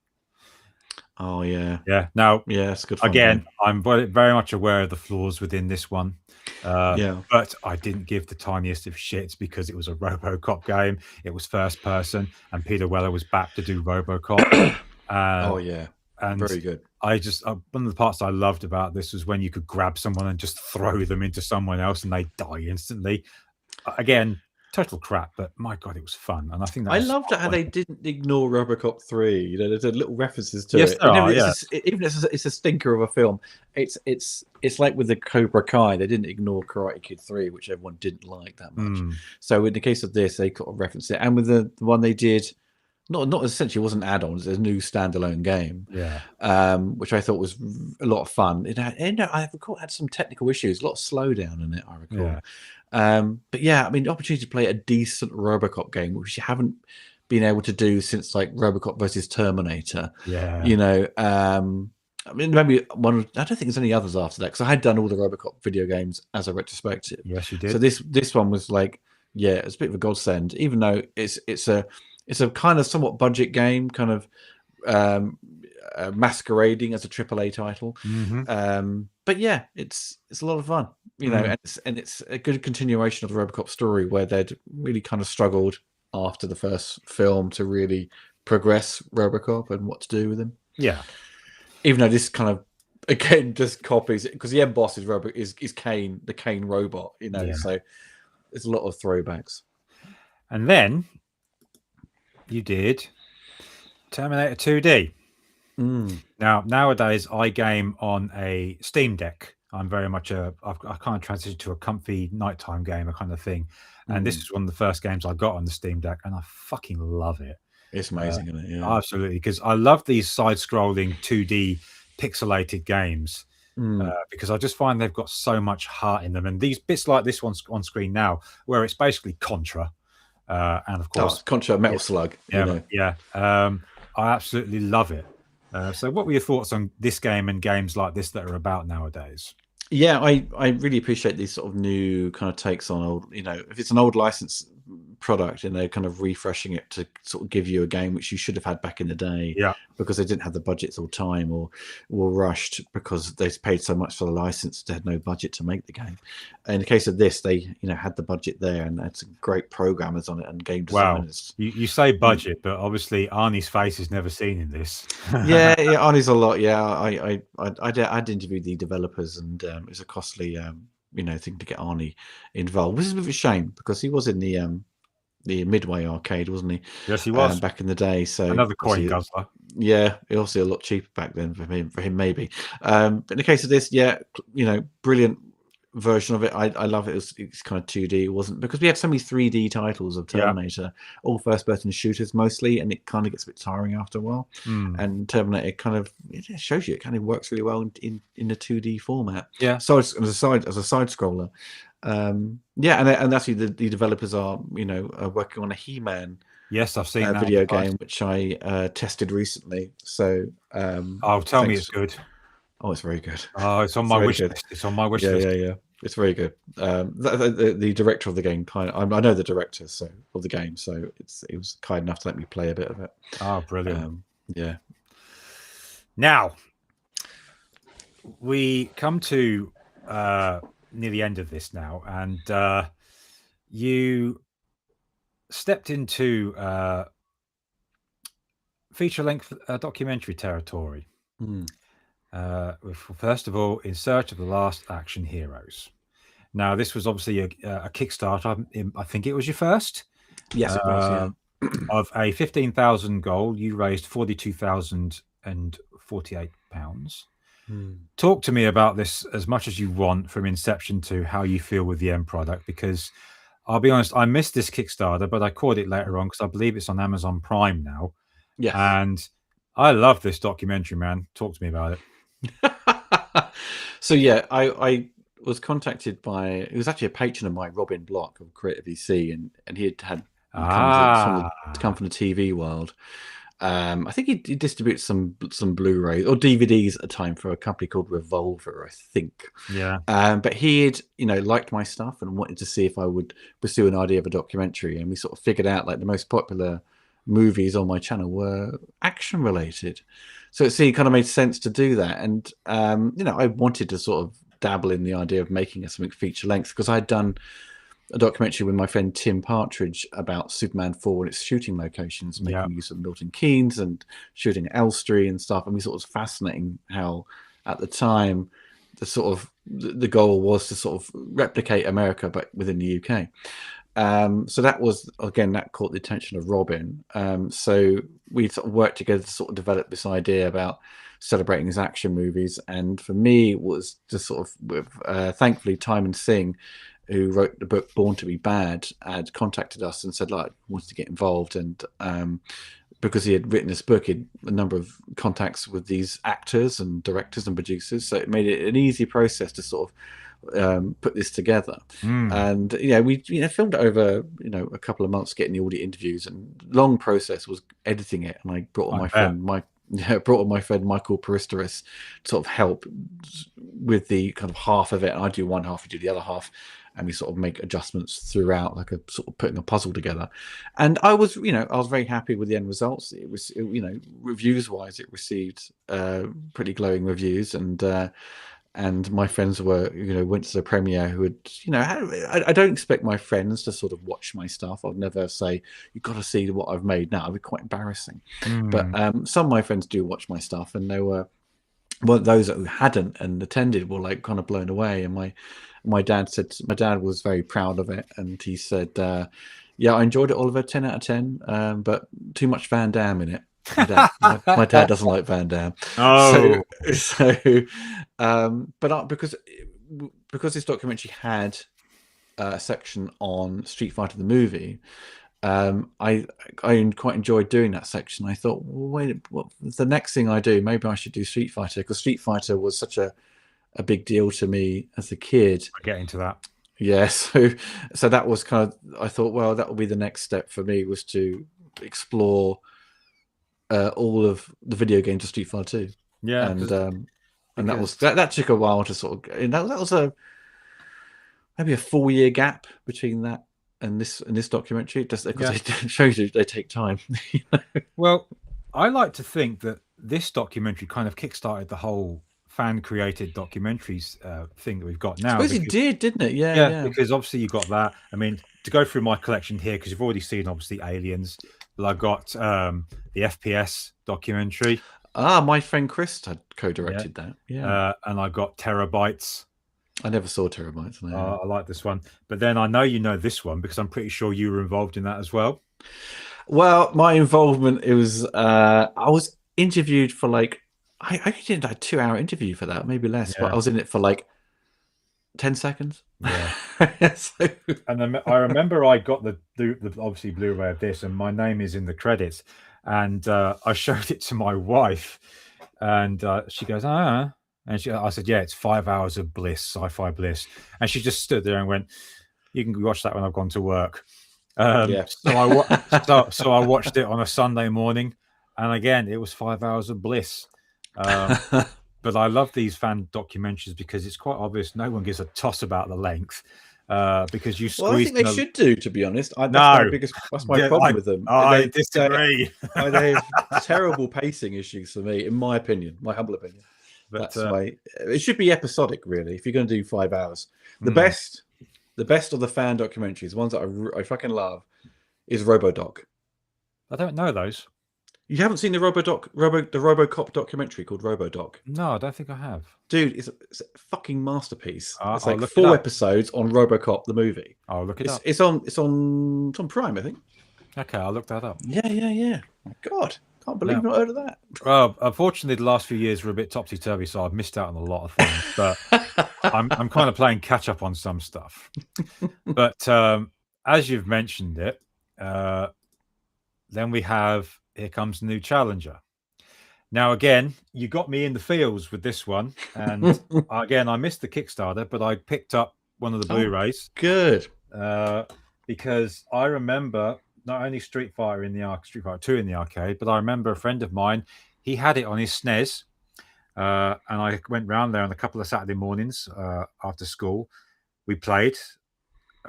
Oh yeah. Now, it's good fun, again, I'm very much aware of the flaws within this one. But I didn't give the tiniest of shits because it was a RoboCop game. It was first person, and Peter Weller was back to do RoboCop. Oh yeah, and very good. I just one of the parts I loved about this was when you could grab someone and just throw them into someone else and they die instantly. Again, total crap, but my god, it was fun, and I think I loved how they didn't ignore RoboCop 3. There's little references to yes, it. There are, even if it's a stinker of a film, it's like with the Cobra Kai, they didn't ignore Karate Kid 3, which everyone didn't like that much. So in the case of this, they kind of referenced it, and with the one they did, not essentially, it wasn't add-ons, it's a new standalone game. Which I thought was a lot of fun. I recall it had some technical issues, a lot of slowdown in it, I recall. But yeah, I mean, the opportunity to play a decent RoboCop game, which you haven't been able to do since like RoboCop versus Terminator. I mean, maybe one. I don't think there's any others after that, because I had done all the RoboCop video games as a retrospective. Yes, you did. So this one was like, it's a bit of a godsend, even though it's a kind of somewhat budget game, kind of masquerading as a AAA title. But yeah, it's a lot of fun, and it's a good continuation of the RoboCop story, where they'd really kind of struggled after the first film to really progress RoboCop and what to do with him. Even though this kind of again just copies it, because the end boss is Kane, the Kane robot, so there's a lot of throwbacks. And then you did Terminator 2D. Now, nowadays, I game on a Steam Deck. I'm very much I kind of transitioned to a comfy nighttime gamer kind of thing, and this Mm. is one of the first games I got on the Steam Deck, and I fucking love it. It's amazing, isn't it? Yeah. Absolutely, because I love these side-scrolling 2D pixelated games. Because I just find they've got so much heart in them, and these bits like this one's on screen now, where it's basically Contra, and of course, Contra Metal Slug. I absolutely love it. So, what were your thoughts on this game and games like this that are about nowadays? Yeah, I really appreciate these sort of new kind of takes on old, if it's an old license product and they're kind of refreshing it to sort of give you a game which you should have had back in the day Yeah, because they didn't have the budgets or time, or were rushed because they paid so much for the license they had no budget to make the game. In the case of this, they had the budget there and had some great programmers on it and game wow. designers. You say budget, but obviously Arnie's face is never seen in this. Yeah, Arnie's a lot. Yeah, I'd interviewed the developers, and it was a costly thing to get Arnie involved, which is a bit of a shame because he was in the Midway arcade, wasn't he? Yes, he was back in the day. So another coin obviously, guzzler. yeah, also a lot cheaper back then for him maybe. But in the case of this, yeah, brilliant version of it. I love it. It's kind of 2D. It wasn't, because we had so many 3D titles of Terminator, all first-person shooters mostly, and it kind of gets a bit tiring after a while. And Terminator kind of shows you it kind of works really well in the 2D format. Yeah. So as a side scroller. Yeah, and actually the developers are working on a He-Man Yes, I've seen that video game which I tested recently. So tell me it's good. Oh, it's very good. Oh, it's on my wish list. It's on my wish list. Yeah. It's very good. The director of the game I know the director of the game, so it was kind enough to let me play a bit of it. Oh, brilliant. Yeah. Now we come to near the end of this now, and you stepped into feature-length documentary territory. First of all, In Search of the Last Action Heroes. Now, this was obviously a Kickstarter. I think it was your first. Yes, it was. Yeah. Of a 15,000 goal, you raised £42,048. Talk to me about this as much as you want, from inception to how you feel with the end product, because I'll be honest, I missed this Kickstarter, but I caught it later on because I believe it's on Amazon Prime now. Yes. And I love this documentary, man. Talk to me about it. So yeah, I was contacted by, it was actually a patron of mine, Robin Block of Creative EC, and he had come from the TV world. I think he distributes some Blu-rays or DVDs at a time for a company called Revolver, I think. Yeah. But he had, liked my stuff and wanted to see if I would pursue an idea of a documentary, and we sort of figured out like the most popular movies on my channel were action related, so it kind of made sense to do that. And I wanted to sort of dabble in the idea of making something feature length, because I'd done a documentary with my friend Tim Partridge about Superman 4 and its shooting locations, making use of Milton Keynes and shooting at Elstree and stuff. And we thought it was fascinating how at the time the goal was to sort of replicate America but within the UK. So that was, again, that caught the attention of Robin. So we sort of worked together to sort of develop this idea about celebrating his action movies. And for me, it was just sort of, with thankfully, Timon Singh, who wrote the book Born to be Bad, had contacted us and said, like, wanted to get involved. And because he had written this book, he had a number of contacts with these actors and directors and producers. So it made it an easy process to sort of put this together. And we filmed it over a couple of months, getting all the interviews, and long process was editing it. And I brought on my friend Michael Peristeris to sort of help with the kind of half of it, and I do one half, you do the other half, and we sort of make adjustments throughout, like a sort of putting a puzzle together. And I was very happy with the end results. It was reviews wise, it received pretty glowing reviews, and my friends went to the premiere, who had, I don't expect my friends to sort of watch my stuff. I'd never say, you've got to see what I've made now. It'd be quite embarrassing. But some of my friends do watch my stuff, and they were, well, those who hadn't and attended were like kind of blown away. And my dad was very proud of it. And he said, yeah, I enjoyed it, Oliver, 10 out of 10, but too much Van Damme in it. My dad doesn't like Van Damme. Oh, But because this documentary had a section on Street Fighter the movie, I quite enjoyed doing that section. I thought, well, wait, what the next thing I do? Maybe I should do Street Fighter, because Street Fighter was such a big deal to me as a kid. I'll get into that. Yeah, so that was kind of, I thought, well, that will be the next step for me, was to explore all of the video games of Street Fighter 2. Yeah, and that took a while to sort of, and that was maybe a 4-year gap between that and this documentary, just because it shows you they take time. Well, I like to think that this documentary kind of kickstarted the whole fan-created documentaries thing that we've got now. I suppose it did, didn't it? Yeah. Because obviously you got that. I mean, to go through my collection here, because you've already seen obviously Aliens, but I got the FPS documentary. My friend Chris had co-directed that. Yeah. And I got Terabytes. I never saw Terabytes. No. I like this one. But then I know you know this one, because I'm pretty sure you were involved in that as well. Well, my involvement, it was I was interviewed for like, I did a 2-hour interview for that, maybe less, but I was in it for like 10 seconds. Yeah. So... And then I remember I got the obviously Blu-ray of this, and my name is in the credits, and I showed it to my wife, and she goes, and I said, yeah, it's 5 hours of bliss, sci-fi bliss, and she just stood there and went, you can watch that when I've gone to work. So I watched it on a Sunday morning, and again, it was 5 hours of bliss. But I love these fan documentaries because it's quite obvious no one gives a toss about the length, because you squeeze. Well, I think they should do, to be honest. That's my problem with them. I disagree. They have terrible pacing issues for me, in my opinion, my humble opinion. But it should be episodic, really. If you're going to do 5 hours, the best of the fan documentaries, the ones that I fucking love, is RoboDoc. I don't know those. You haven't seen the RoboCop documentary called RoboDoc? No, I don't think I have. Dude, it's a fucking masterpiece. It's like I'll 4 episodes on RoboCop the movie. I'll look it up. It's on Prime, I think. Okay, I'll look that up. Yeah. My God, can't believe I've not heard of that. Well, unfortunately, the last few years were a bit topsy-turvy, so I've missed out on a lot of things. But I'm kind of playing catch-up on some stuff. But as you've mentioned it, then we have Here Comes the New Challenger. Now, again, you got me in the feels with this one. And again, I missed the Kickstarter, but I picked up one of the Blu-rays. Good. Because I remember not only Street Fighter 2 in the arcade, but I remember a friend of mine, he had it on his SNES. And I went round there on a couple of Saturday mornings after school. We played.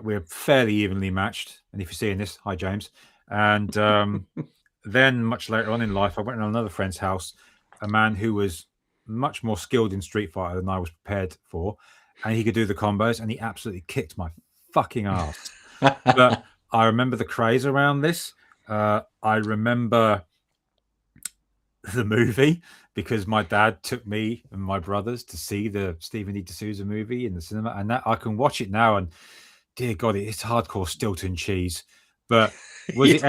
We're fairly evenly matched. And if you're seeing this, hi, James. And then much later on in life, I went to another friend's house, a man who was much more skilled in Street Fighter than I was prepared for. And he could do the combos, and he absolutely kicked my fucking ass. But I remember the craze around this. I remember the movie, because my dad took me and my brothers to see the Stephen E. D'Souza movie in the cinema. And that I can watch it now, and dear God, it's hardcore Stilton cheese. But was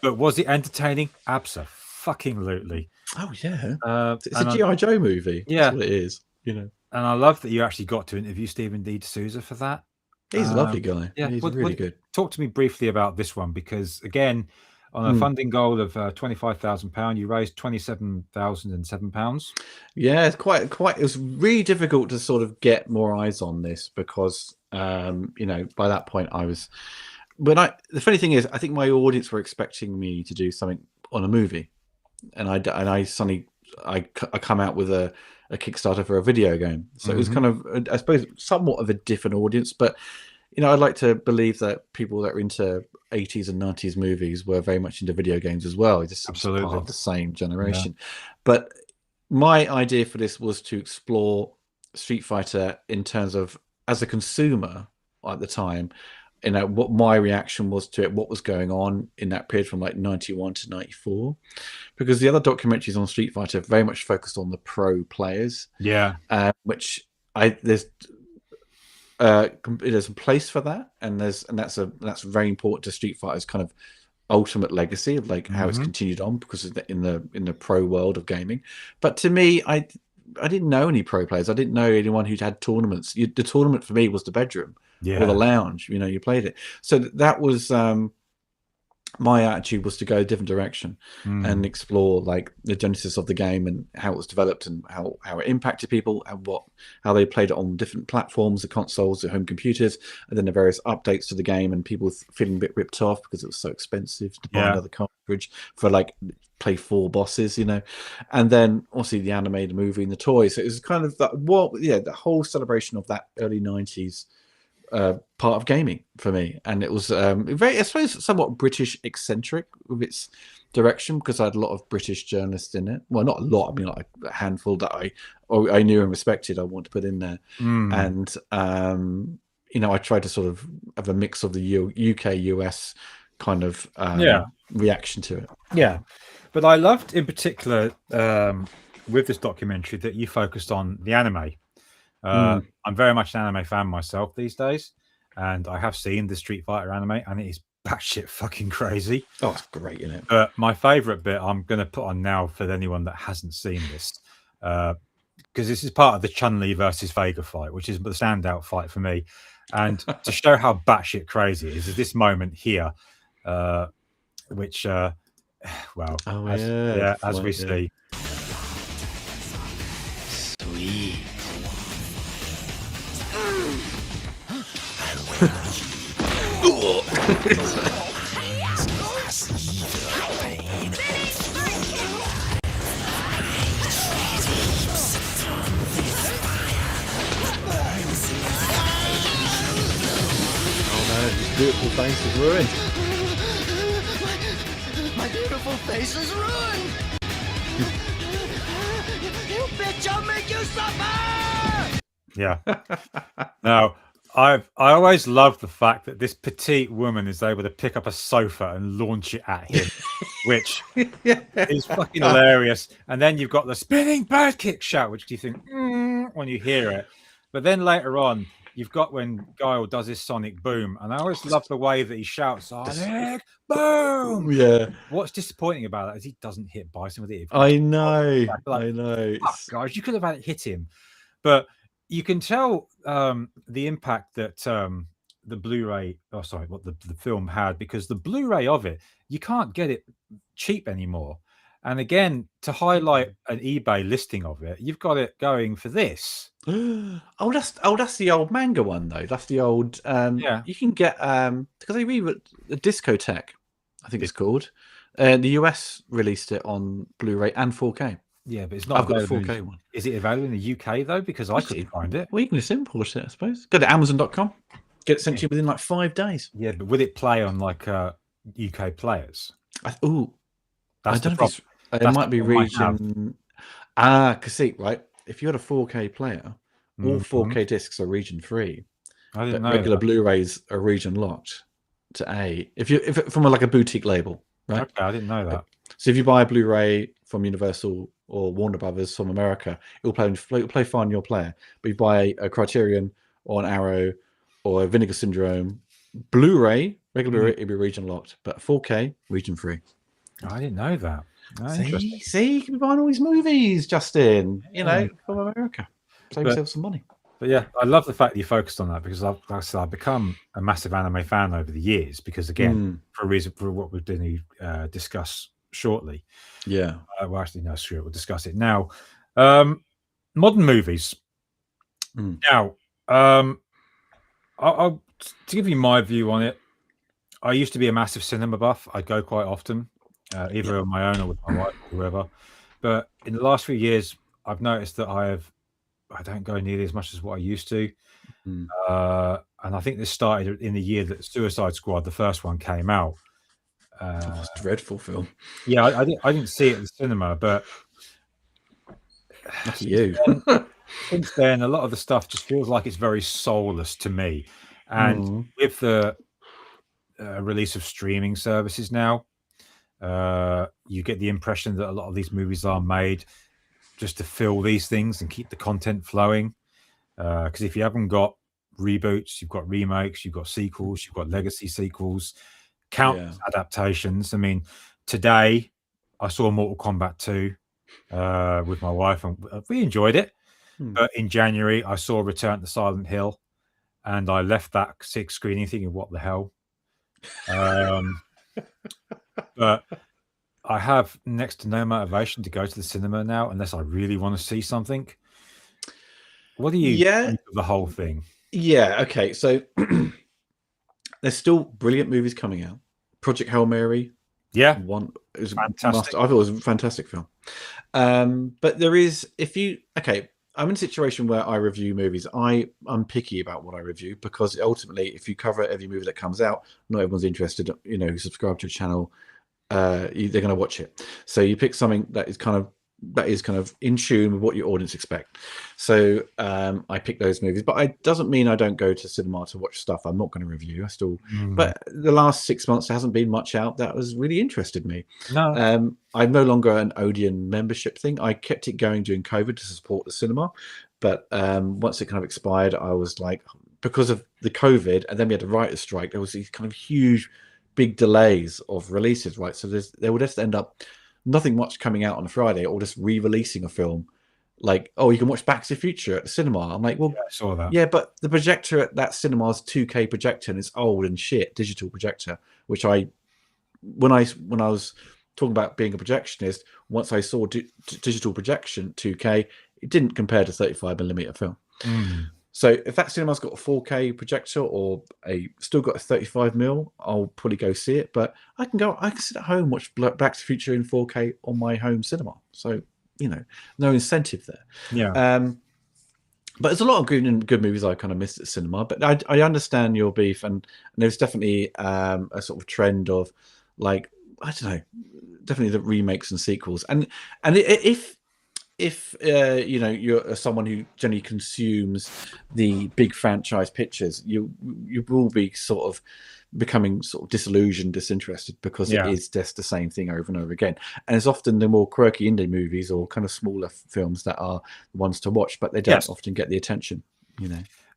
was it entertaining? Absolutely. Oh yeah, it's a G.I. Joe movie. Yeah, that's what it is. And I love that you actually got to interview Stephen D. D'Souza for that. He's a lovely guy. Yeah, he's really good. Talk to me briefly about this one, because again, on a funding goal of £25,000, you raised £27,007. Yeah, it's quite. It was really difficult to sort of get more eyes on this, because by that point I was. The funny thing is, I think my audience were expecting me to do something on a movie, and I suddenly I come out with a Kickstarter for a video game. So it was kind of, I suppose, somewhat of a different audience. But I'd like to believe that people that are into 80s and 90s movies were very much into video games as well. It's just absolutely part of the same generation. Yeah. But my idea for this was to explore Street Fighter in terms of, as a consumer at the time, what my reaction was to it, what was going on in that period from like 91 to 94, because the other documentaries on Street Fighter very much focused on the pro players. Yeah. Which there's a place for that, and that's very important to Street Fighter's kind of ultimate legacy of like how it's Mhm. continued on because of in the pro world of gaming. But to me, I didn't know any pro players. I didn't know anyone who'd had tournaments. The tournament for me was the bedroom or the Yeah. lounge. You know, you played it. So that was my attitude was to go a different direction Mm. and explore like the genesis of the game and how it was developed and how it impacted people and how they played it on different platforms, the consoles, the home computers, and then the various updates to the game and people feeling a bit ripped off because it was so expensive to buy Yeah. another cartridge for like play 4 bosses, you know. And then obviously the animated movie and the toys. So it was kind of the whole celebration of that early 90s part of gaming for me, and it was very, I suppose, somewhat British eccentric with its direction because I had a lot of British journalists in it. Well, not a lot. I mean, like a handful that I knew and respected. I wanted to put in there, Mm. and you know, I tried to sort of have a mix of the UK US kind of Yeah. reaction to it. Yeah. But I loved in particular with this documentary that you focused on the anime. I'm very much an anime fan myself these days, and I have seen the Street Fighter anime, and it is batshit fucking crazy. Oh, it's great, isn't it? But my favourite bit I'm going to put on now for anyone that hasn't seen this, because this is part of the Chun-Li versus Vega fight, which is the standout fight for me. And to show how batshit crazy it is this moment here, which, well, Oh as we see. Sweet. Oh no, his beautiful face is ruined. My beautiful face is ruined! You bitch, I'll make you suffer! Yeah. Now, I always love the fact that this petite woman is able to pick up a sofa and launch it at him, which is fucking hilarious. And then you've got the spinning bird kick shout, which you think when you hear it. But then later on, you've got when Guile does his sonic boom, and I always love the way that he shouts sonic boom. Yeah, What's disappointing about that is he doesn't hit Bison with it. I know. Like, I know. fuck, guys, you could have had it hit him, but you can tell the impact that the Blu-ray, the film had, because the Blu-ray of it, you can't get it cheap anymore. And again, to highlight an eBay listing of it, you've got it going for this. Oh, that's the old manga one though. That's the old. Yeah. You can get because they the Discotheque, I think it's called. The US released it on Blu-ray and 4K. Yeah, but it's not. I've got the available 4K one. Is it available in the UK though? Because I couldn't find it. Well, you can just import it, I suppose. Go to Amazon.com. Get it sent to you within like 5 days. Yeah, but would it play on like UK players? I don't know if it's, it That's might the be problem I have. region. Because see, right, if you had a 4K player, all 4K discs are region free, I didn't but know regular that. Blu-rays are region locked to A. If it, from like a boutique label, right? Okay, I didn't know that. So if you buy a Blu-ray from Universal or Warner Brothers from America, it'll play fine on your player. But if you buy a Criterion or an Arrow or a Vinegar Syndrome Blu-ray, regular Blu-ray, it'll be region locked, but 4K region free. I didn't know that. Oh, interesting. See, you can be buying all these movies, Justin. You know, from America. Save yourself some money. But yeah, I love the fact that you focused on that, because I've become a massive anime fan over the years, because again, for a reason, for what we're going to discuss shortly. Yeah. Well, actually, no, screw it. We'll discuss it now. Modern movies. Now, I'll to give you my view on it. I used to be a massive cinema buff. I'd go quite often, either on my own or with my wife or whoever. But in the last few years, I've noticed that I don't go nearly as much as what I used to. And I think this started in the year that Suicide Squad, the first one, came out. It's a dreadful film. Yeah, I didn't see it in the cinema, but you. Since then, a lot of the stuff just feels like it's very soulless to me. And with the release of streaming services now, you get the impression that a lot of these movies are made just to fill these things and keep the content flowing. Because if you haven't got reboots, you've got remakes, you've got sequels, you've got legacy sequels. countless adaptations. I mean, today I saw Mortal Kombat 2 with my wife, and we enjoyed it. But in January, I saw Return to Silent Hill, and I left that screening thinking, what the hell? But I have next to no motivation to go to the cinema now unless I really want to see something. What do you think of the whole thing? Yeah, okay. So there's still brilliant movies coming out. Project Hail Mary. Yeah. One is fantastic. I thought it was a fantastic film. But there is, I'm in a situation where I review movies. I'm picky about what I review because ultimately, if you cover every movie that comes out, not everyone's interested. Who subscribe to a channel, they're going to watch it. So you pick something that is kind of in tune with what your audience expect. So I pick those movies, but it doesn't mean I don't go to cinema to watch stuff I'm not going to review. I still, but the last 6 months there hasn't been much out that has really interested me. No, I'm no longer an Odeon membership thing. I kept it going during COVID to support the cinema, but once it kind of expired, I was like, because of the COVID, and then we had a writer's strike, there was these kind of huge, big delays of releases, right? So there would just end up nothing much coming out on a Friday, or just re-releasing a film. Like, oh, you can watch Back to the Future at the cinema. I'm like, well, I saw that. Yeah, but the projector at that cinema is 2K projector, and it's old and shit, digital projector. Which when I was talking about being a projectionist, once I saw digital projection 2K, it didn't compare to 35mm film. So if that cinema's got a 4K projector or still got a 35mm, I'll probably go see it. But I can sit at home, watch Back to the Future in 4K on my home cinema. So, no incentive there. Yeah. But there's a lot of good movies I kind of missed at cinema. But I understand your beef, and there's definitely a sort of trend of, like, I don't know, definitely the remakes and sequels. And if you're someone who generally consumes the big franchise pictures, you will be sort of becoming sort of disillusioned, disinterested, because it is just the same thing over and over again. And it's often the more quirky indie movies or kind of smaller films that are the ones to watch, but they don't often get the attention.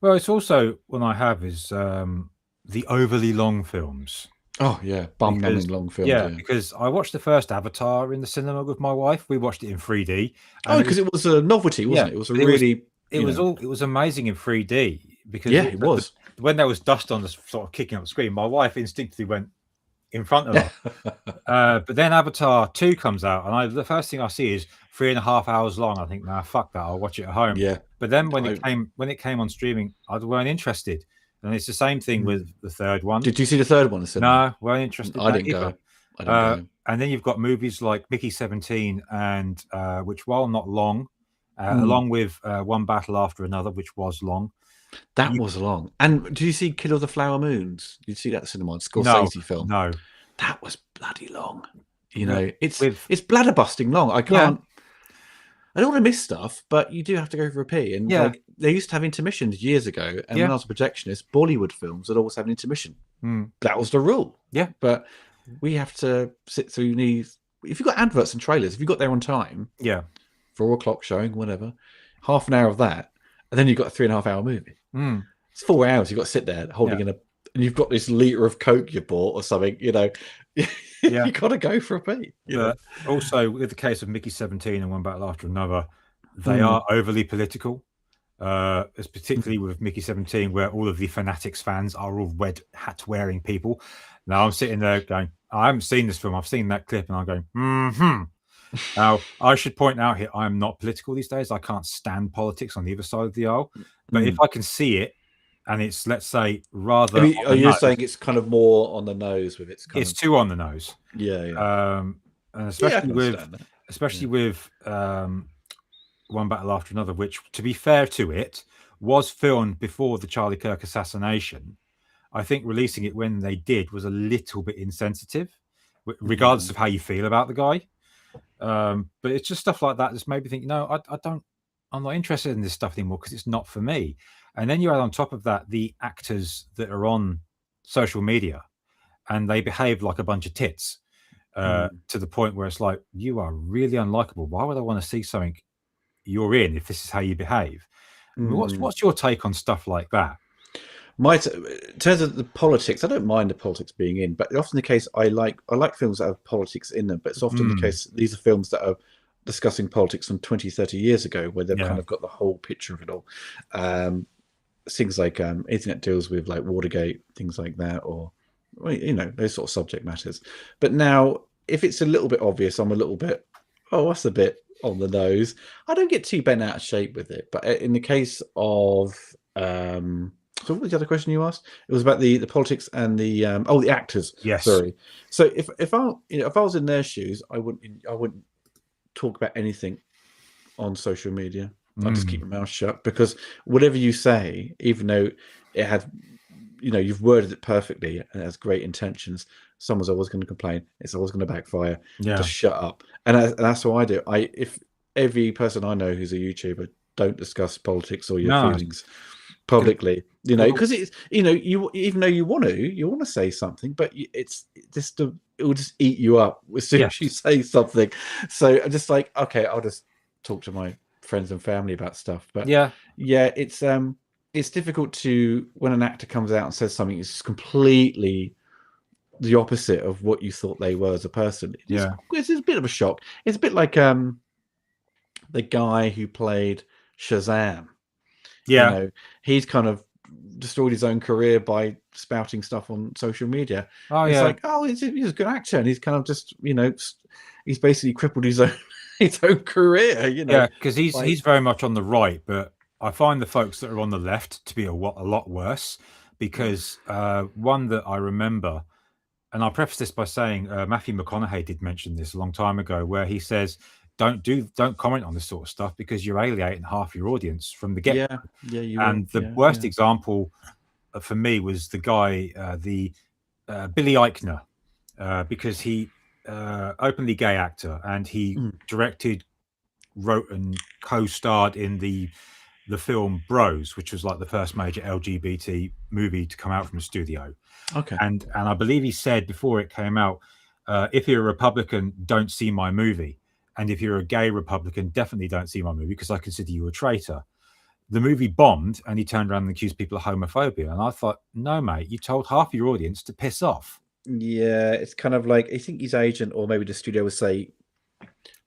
Well, it's also one I have is the overly long films. Oh yeah, bum-numbing long films. Yeah, because I watched the first Avatar in the cinema with my wife. We watched it in 3D. Because it was a novelty, wasn't it? It was it was amazing in 3D because it was. When there was dust on the sort of kicking up the screen, my wife instinctively went in front of her. But then Avatar 2 comes out, and the first thing I see is 3.5 hours long. I think, nah, fuck that, I'll watch it at home. Yeah. But then when it came on streaming, I weren't interested. And it's the same thing with the third one. Did you see the third one? No, weren't interested. I didn't go. And then you've got movies like Mickey 17, and which, while not long, along with One Battle After Another, which was long. That was long. And did you see Kill of the Flower Moons? Did you see that at cinema? Scorsese film. No, that was bloody long. It's bladder busting long. I can't. I don't want to miss stuff, but you do have to go for a pee. And they used to have intermissions years ago. And when I was a projectionist, Bollywood films would always have an intermission. That was the rule. Yeah. But we have to sit through these. If you've got adverts and trailers, if you got there on time, 4 o'clock showing, whatever, half an hour of that, and then you've got a 3.5 hour movie. It's 4 hours. You've got to sit there holding and you've got this liter of Coke you bought or something, you got to go for a pee. Also, with the case of Mickey 17 and One Battle After Another, they are overly political. It's particularly with Mickey 17, where all of the Fanatics fans are all red hat wearing people. Now I'm sitting there going, I haven't seen this film. I've seen that clip, and I'm going, Now, I should point out here, I'm not political these days. I can't stand politics on either side of the aisle. But if I can see it, and it's, let's say, rather... Are you saying it's kind of more on the nose with its kind It's too on the nose. Yeah. And especially with One Battle After Another, which, to be fair to it, was filmed before the Charlie Kirk assassination. I think releasing it when they did was a little bit insensitive, regardless of how you feel about the guy. But it's just stuff like that that's made me think, I'm not interested in this stuff anymore because it's not for me. And then you add on top of that the actors that are on social media, and they behave like a bunch of tits to the point where it's like, you are really unlikable. Why would I want to see something you're in if this is how you behave? What's your take on stuff like that? In terms of the politics, I don't mind the politics being in, but often the case I like films that have politics in them, but it's often the case these are films that are discussing politics from 20, 30 years ago, where they've kind of got the whole picture of it all. Things like internet deals with like Watergate, things like that, or those sort of subject matters. But now, if it's a little bit obvious, I'm a little bit, that's a bit on the nose. I don't get too bent out of shape with it. But in the case of so what was the other question you asked? It was about the politics and the the actors. Yes. Sorry. So if I was in their shoes, I wouldn't talk about anything on social media. I'd just keep my mouth shut, because whatever you say, even though it had, you've worded it perfectly and it has great intentions, someone's always going to complain. It's always going to backfire. Yeah. Just shut up. And that's what I do. If every person I know who's a YouTuber, don't discuss politics or your feelings publicly, because it's, you, even though you want to say something, but it's just it will just eat you up as soon as you say something. So I'm just like, okay, I'll just talk to my friends and family about stuff. But it's difficult to, when an actor comes out and says something it's completely the opposite of what you thought they were as a person. It's a bit of a shock. It's a bit like the guy who played Shazam. He's kind of destroyed his own career by spouting stuff on social media. It's like, he's a good actor, and he's kind of just, he's basically crippled his own career. Because he's very much on the right, but I find the folks that are on the left to be a lot worse, because one that I remember, and I'll preface this by saying Matthew McConaughey did mention this a long time ago, where he says, don't comment on this sort of stuff because you're alienating half your audience from the get-go. And the worst example for me was the guy, Billy Eichner, because he openly gay actor, and he directed, wrote, and co-starred in the film Bros, which was like the first major LGBT movie to come out from a studio. And I believe he said before it came out, if you're a Republican, don't see my movie. And if you're a gay Republican, definitely don't see my movie because I consider you a traitor. The movie bombed, and he turned around and accused people of homophobia. And I thought, no, mate, you told half your audience to piss off. Yeah, it's kind of like, I think his agent or maybe the studio would say,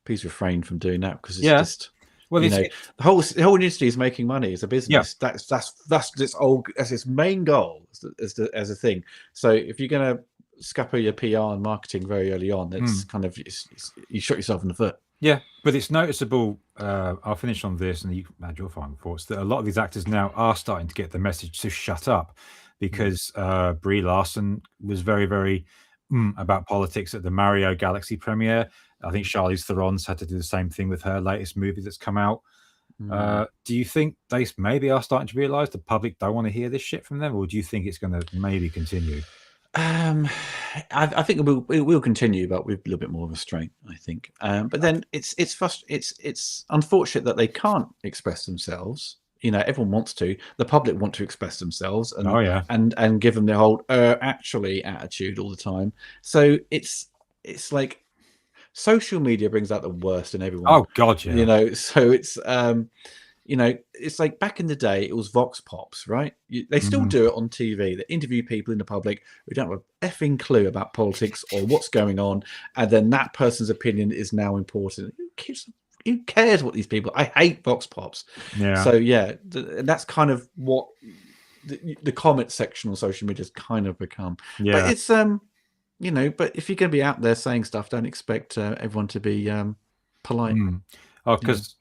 please refrain from doing that, because it's just, the whole industry is making money. It's a business. That's its main goal as a thing. So if you're going to scupper your PR and marketing very early on, it's kind of, you shot yourself in the foot. Yeah, but it's noticeable. I'll finish on this, and you can add your final thoughts, that a lot of these actors now are starting to get the message to shut up, because Brie Larson was very, very about politics at the Mario Galaxy premiere. I think Charlize Theron's had to do the same thing with her latest movie that's come out. Do you think they maybe are starting to realise the public don't want to hear this shit from them, or do you think it's going to maybe continue? I think it will continue, but with a little bit more restraint, I think. But then it's unfortunate that they can't express themselves. Everyone wants to. The public want to express themselves, and and give them the whole actually attitude all the time. So it's like social media brings out the worst in everyone. Oh God, yeah. So it's it's like back in the day, it was Vox Pops, right? They still do it on TV. They interview people in the public who don't have an effing clue about politics or what's going on, and then that person's opinion is now important. Who cares what these people? I hate Vox Pops. Yeah. So and that's kind of what the comment section on social media has kind of become. Yeah. But it's but if you're going to be out there saying stuff, don't expect everyone to be polite. Because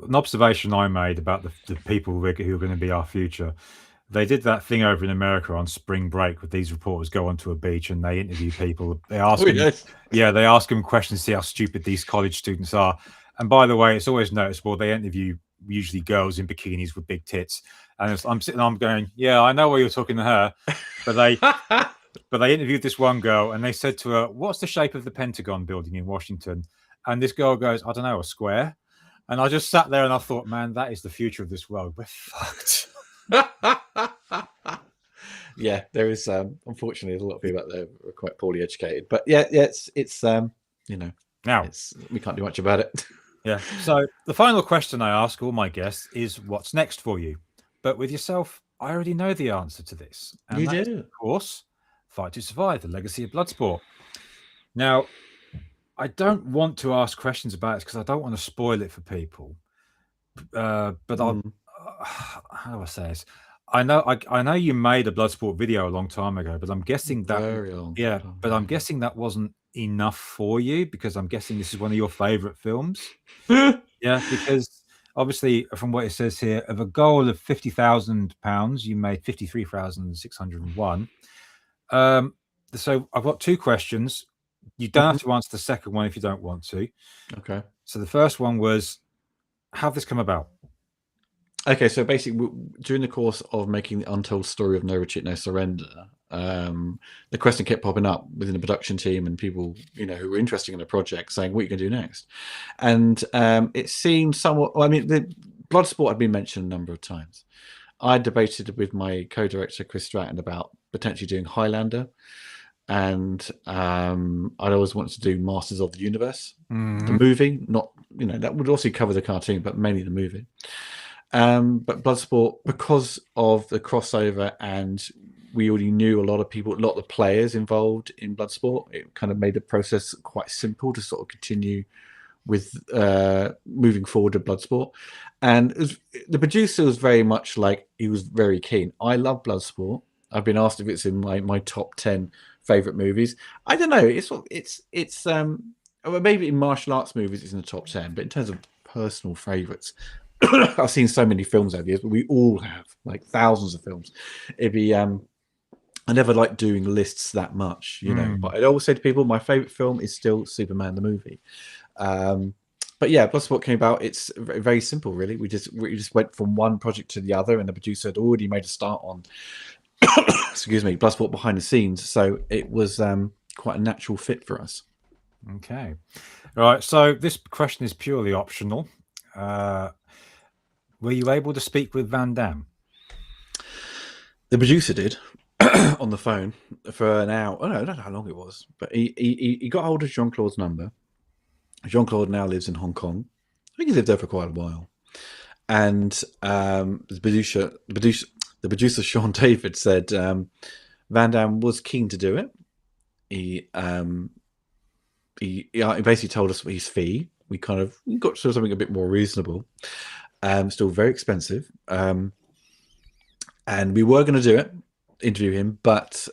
an observation I made about the people who are going to be our future, they did that thing over in America on spring break with these reporters go onto a beach and they interview people. They ask they ask them questions to see how stupid these college students are. And by the way, it's always noticeable they interview usually girls in bikinis with big tits. And I'm sitting, I'm going, yeah, I know why you're talking to her, but they interviewed this one girl and they said to her, "What's the shape of the Pentagon building in Washington?" And this girl goes, "I don't know, a square." And I just sat there and I thought, man, that is the future of this world. We're fucked. Yeah, there is unfortunately a lot of people out there who are quite poorly educated. But it's now we can't do much about it. So the final question I ask all my guests is, what's next for you? But with yourself, I already know the answer to this. And You that is, do. of course, Fight to Survive, The Legacy of Bloodsport. Now, I don't want to ask questions about it because I don't want to spoil it for people. But I'll, how do I say this? I know you made a Bloodsport video a long time ago, but I'm guessing that Very long. yeah, but I'm guessing that wasn't enough for you because I'm guessing this is one of your favorite films. Yeah, because obviously from what it says here, of a goal of £50,000, you made 53,601. So I've got two questions. You don't have to answer the second one if you don't want to. Okay. So the first one was, how did this come about? Okay, so basically, during the course of making the untold story of No Retreat, No Surrender, the question kept popping up within the production team and people, who were interested in the project, saying, "What are you going to do next?" And it seemed somewhat. Well, I mean, the Bloodsport had been mentioned a number of times. I debated with my co-director Chris Stratton about potentially doing Highlander, and I'd always wanted to do Masters of the Universe, the movie. Not, that would also cover the cartoon, but mainly the movie. But Bloodsport, because of the crossover and we already knew a lot of the players involved in Bloodsport, it kind of made the process quite simple to sort of continue with moving forward to Bloodsport. And the producer was very much like, he was very keen. I love Bloodsport. I've been asked if it's in my top 10 favorite movies. I don't know. It's well, maybe in martial arts movies it's in the top 10, but in terms of personal favorites, I've seen so many films over the years, but we all have like thousands of films. It'd be I never like doing lists that much, but I'd always say to people, my favorite film is still Superman the movie. But yeah, Bloodsport came about. It's very, very simple, really. We just went from one project to the other, and the producer had already made a start on excuse me, Bloodsport behind the scenes, so it was quite a natural fit for us. Okay, all right. So this question is purely optional. Were you able to speak with Van Damme? The producer did on the phone for an hour. I don't know how long it was, but he got hold of Jean-Claude's number. Jean-Claude now lives in Hong Kong. I think he lived there for quite a while. And the producer Sean David said Van Damme was keen to do it. He basically told us his fee. We got to something a bit more reasonable. Still very expensive. And we were going to do it, interview him, but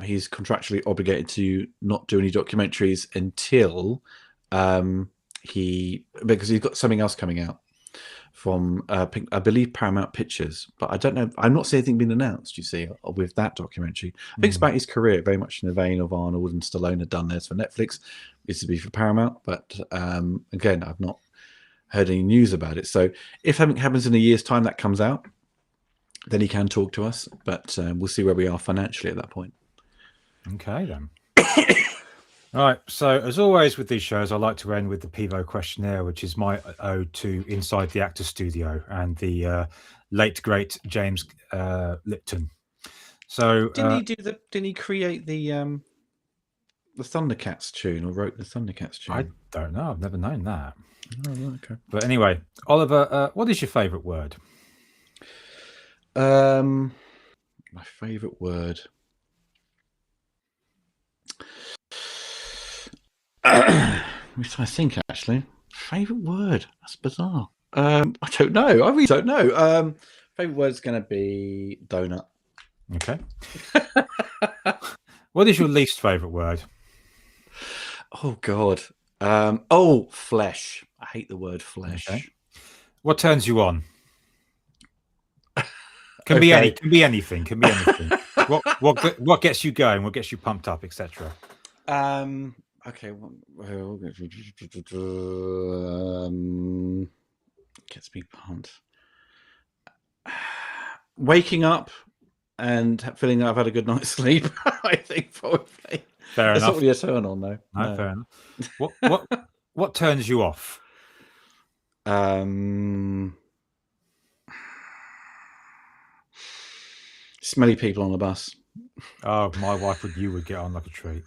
he's contractually obligated to not do any documentaries until because he's got something else coming out from I believe Paramount Pictures, but I don't know. I'm not seeing anything being announced, you see, with that documentary. I think it's about his career, very much in the vein of Arnold and Stallone had done theirs for Netflix. It's to be for Paramount, but again, I've not heard any news about it. So if something happens in a year's time that comes out, then he can talk to us, but we'll see where we are financially at that point. Okay, then. All right. So, as always with these shows, I like to end with the Pivo questionnaire, which is my ode to Inside the Actors Studio and the late great James Lipton. So, didn't he create the Thundercats tune or wrote the Thundercats tune? I don't know. I've never known that. Oh, okay. But anyway, Oliver, what is your favourite word? My favourite word. Which I think actually favourite word. That's bizarre. I don't know. I really don't know. Favourite word is going to be donut. Okay. What is your least favourite word? Oh God. Flesh. I hate the word flesh. Okay. What turns you on? Can be anything. Can be anything. What gets you going? What gets you pumped up, etc. Okay. Gets me pumped. Waking up and feeling I've had a good night's sleep. I think probably. Fair It's enough. not really a turn on though. No, fair enough. What turns you off? Smelly people on the bus. Oh, my wife you would get on like a treat.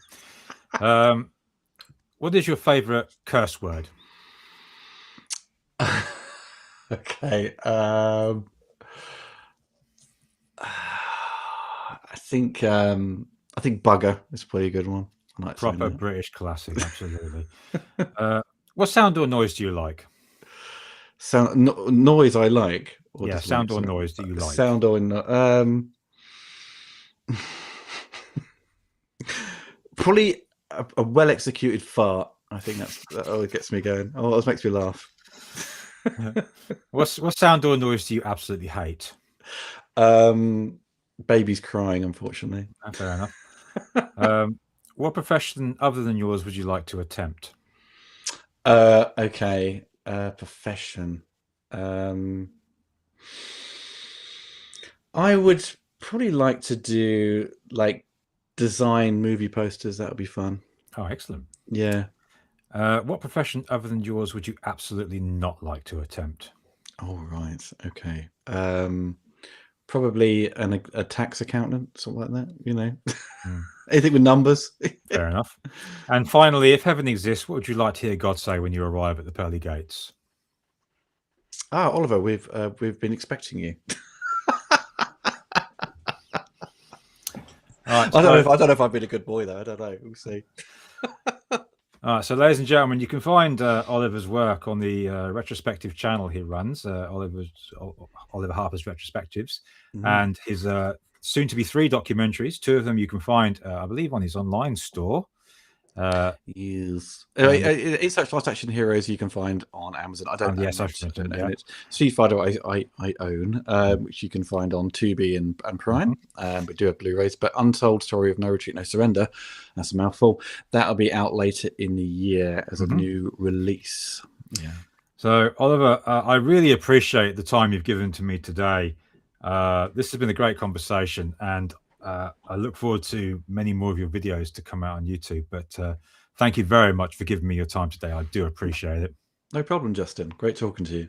What is your favourite curse word? Okay. think Bugger is probably a good one. I like saying Proper that. British classic, absolutely. What sound or noise do you like? Noise I like. Or Yeah, just sound like, or sorry. noise that you like. Sound or probably a well executed fart. I think that always gets me going. Oh, it makes me laugh. What sound or noise do you absolutely hate? Babies crying, unfortunately. Fair enough. What profession other than yours would you like to attempt? Okay. Profession. I would probably like to do like design movie posters. That would be fun. Oh, excellent. Yeah. What profession other than yours would you absolutely not like to attempt? All right. Okay. Probably a tax accountant, something like that. You know, anything with numbers. Fair enough. And finally, if heaven exists, what would you like to hear God say when you arrive at the pearly gates? Ah, Oliver, we've been expecting you. All right, I don't know if I've been a good boy though. I don't know. We'll see. All right, so ladies and gentlemen, you can find Oliver's work on the retrospective channel he runs, Oliver Harper's Retrospectives, and his soon-to-be 3 documentaries. 2 of them you can find, I believe, on his online store. Yes. It's like Fast Action Heroes you can find on Amazon. I don't own yes, it. I don't own it. Street Fighter I own, which you can find on Tubi and Prime. We do have Blu-rays, but Untold Story of No Retreat, No Surrender, that's a mouthful. That'll be out later in the year as a new release. Yeah. So, Oliver, I really appreciate the time you've given to me today. This has been a great conversation, and I look forward to many more of your videos to come out on YouTube. But thank you very much for giving me your time today. I do appreciate it. No problem, Justin. Great talking to you.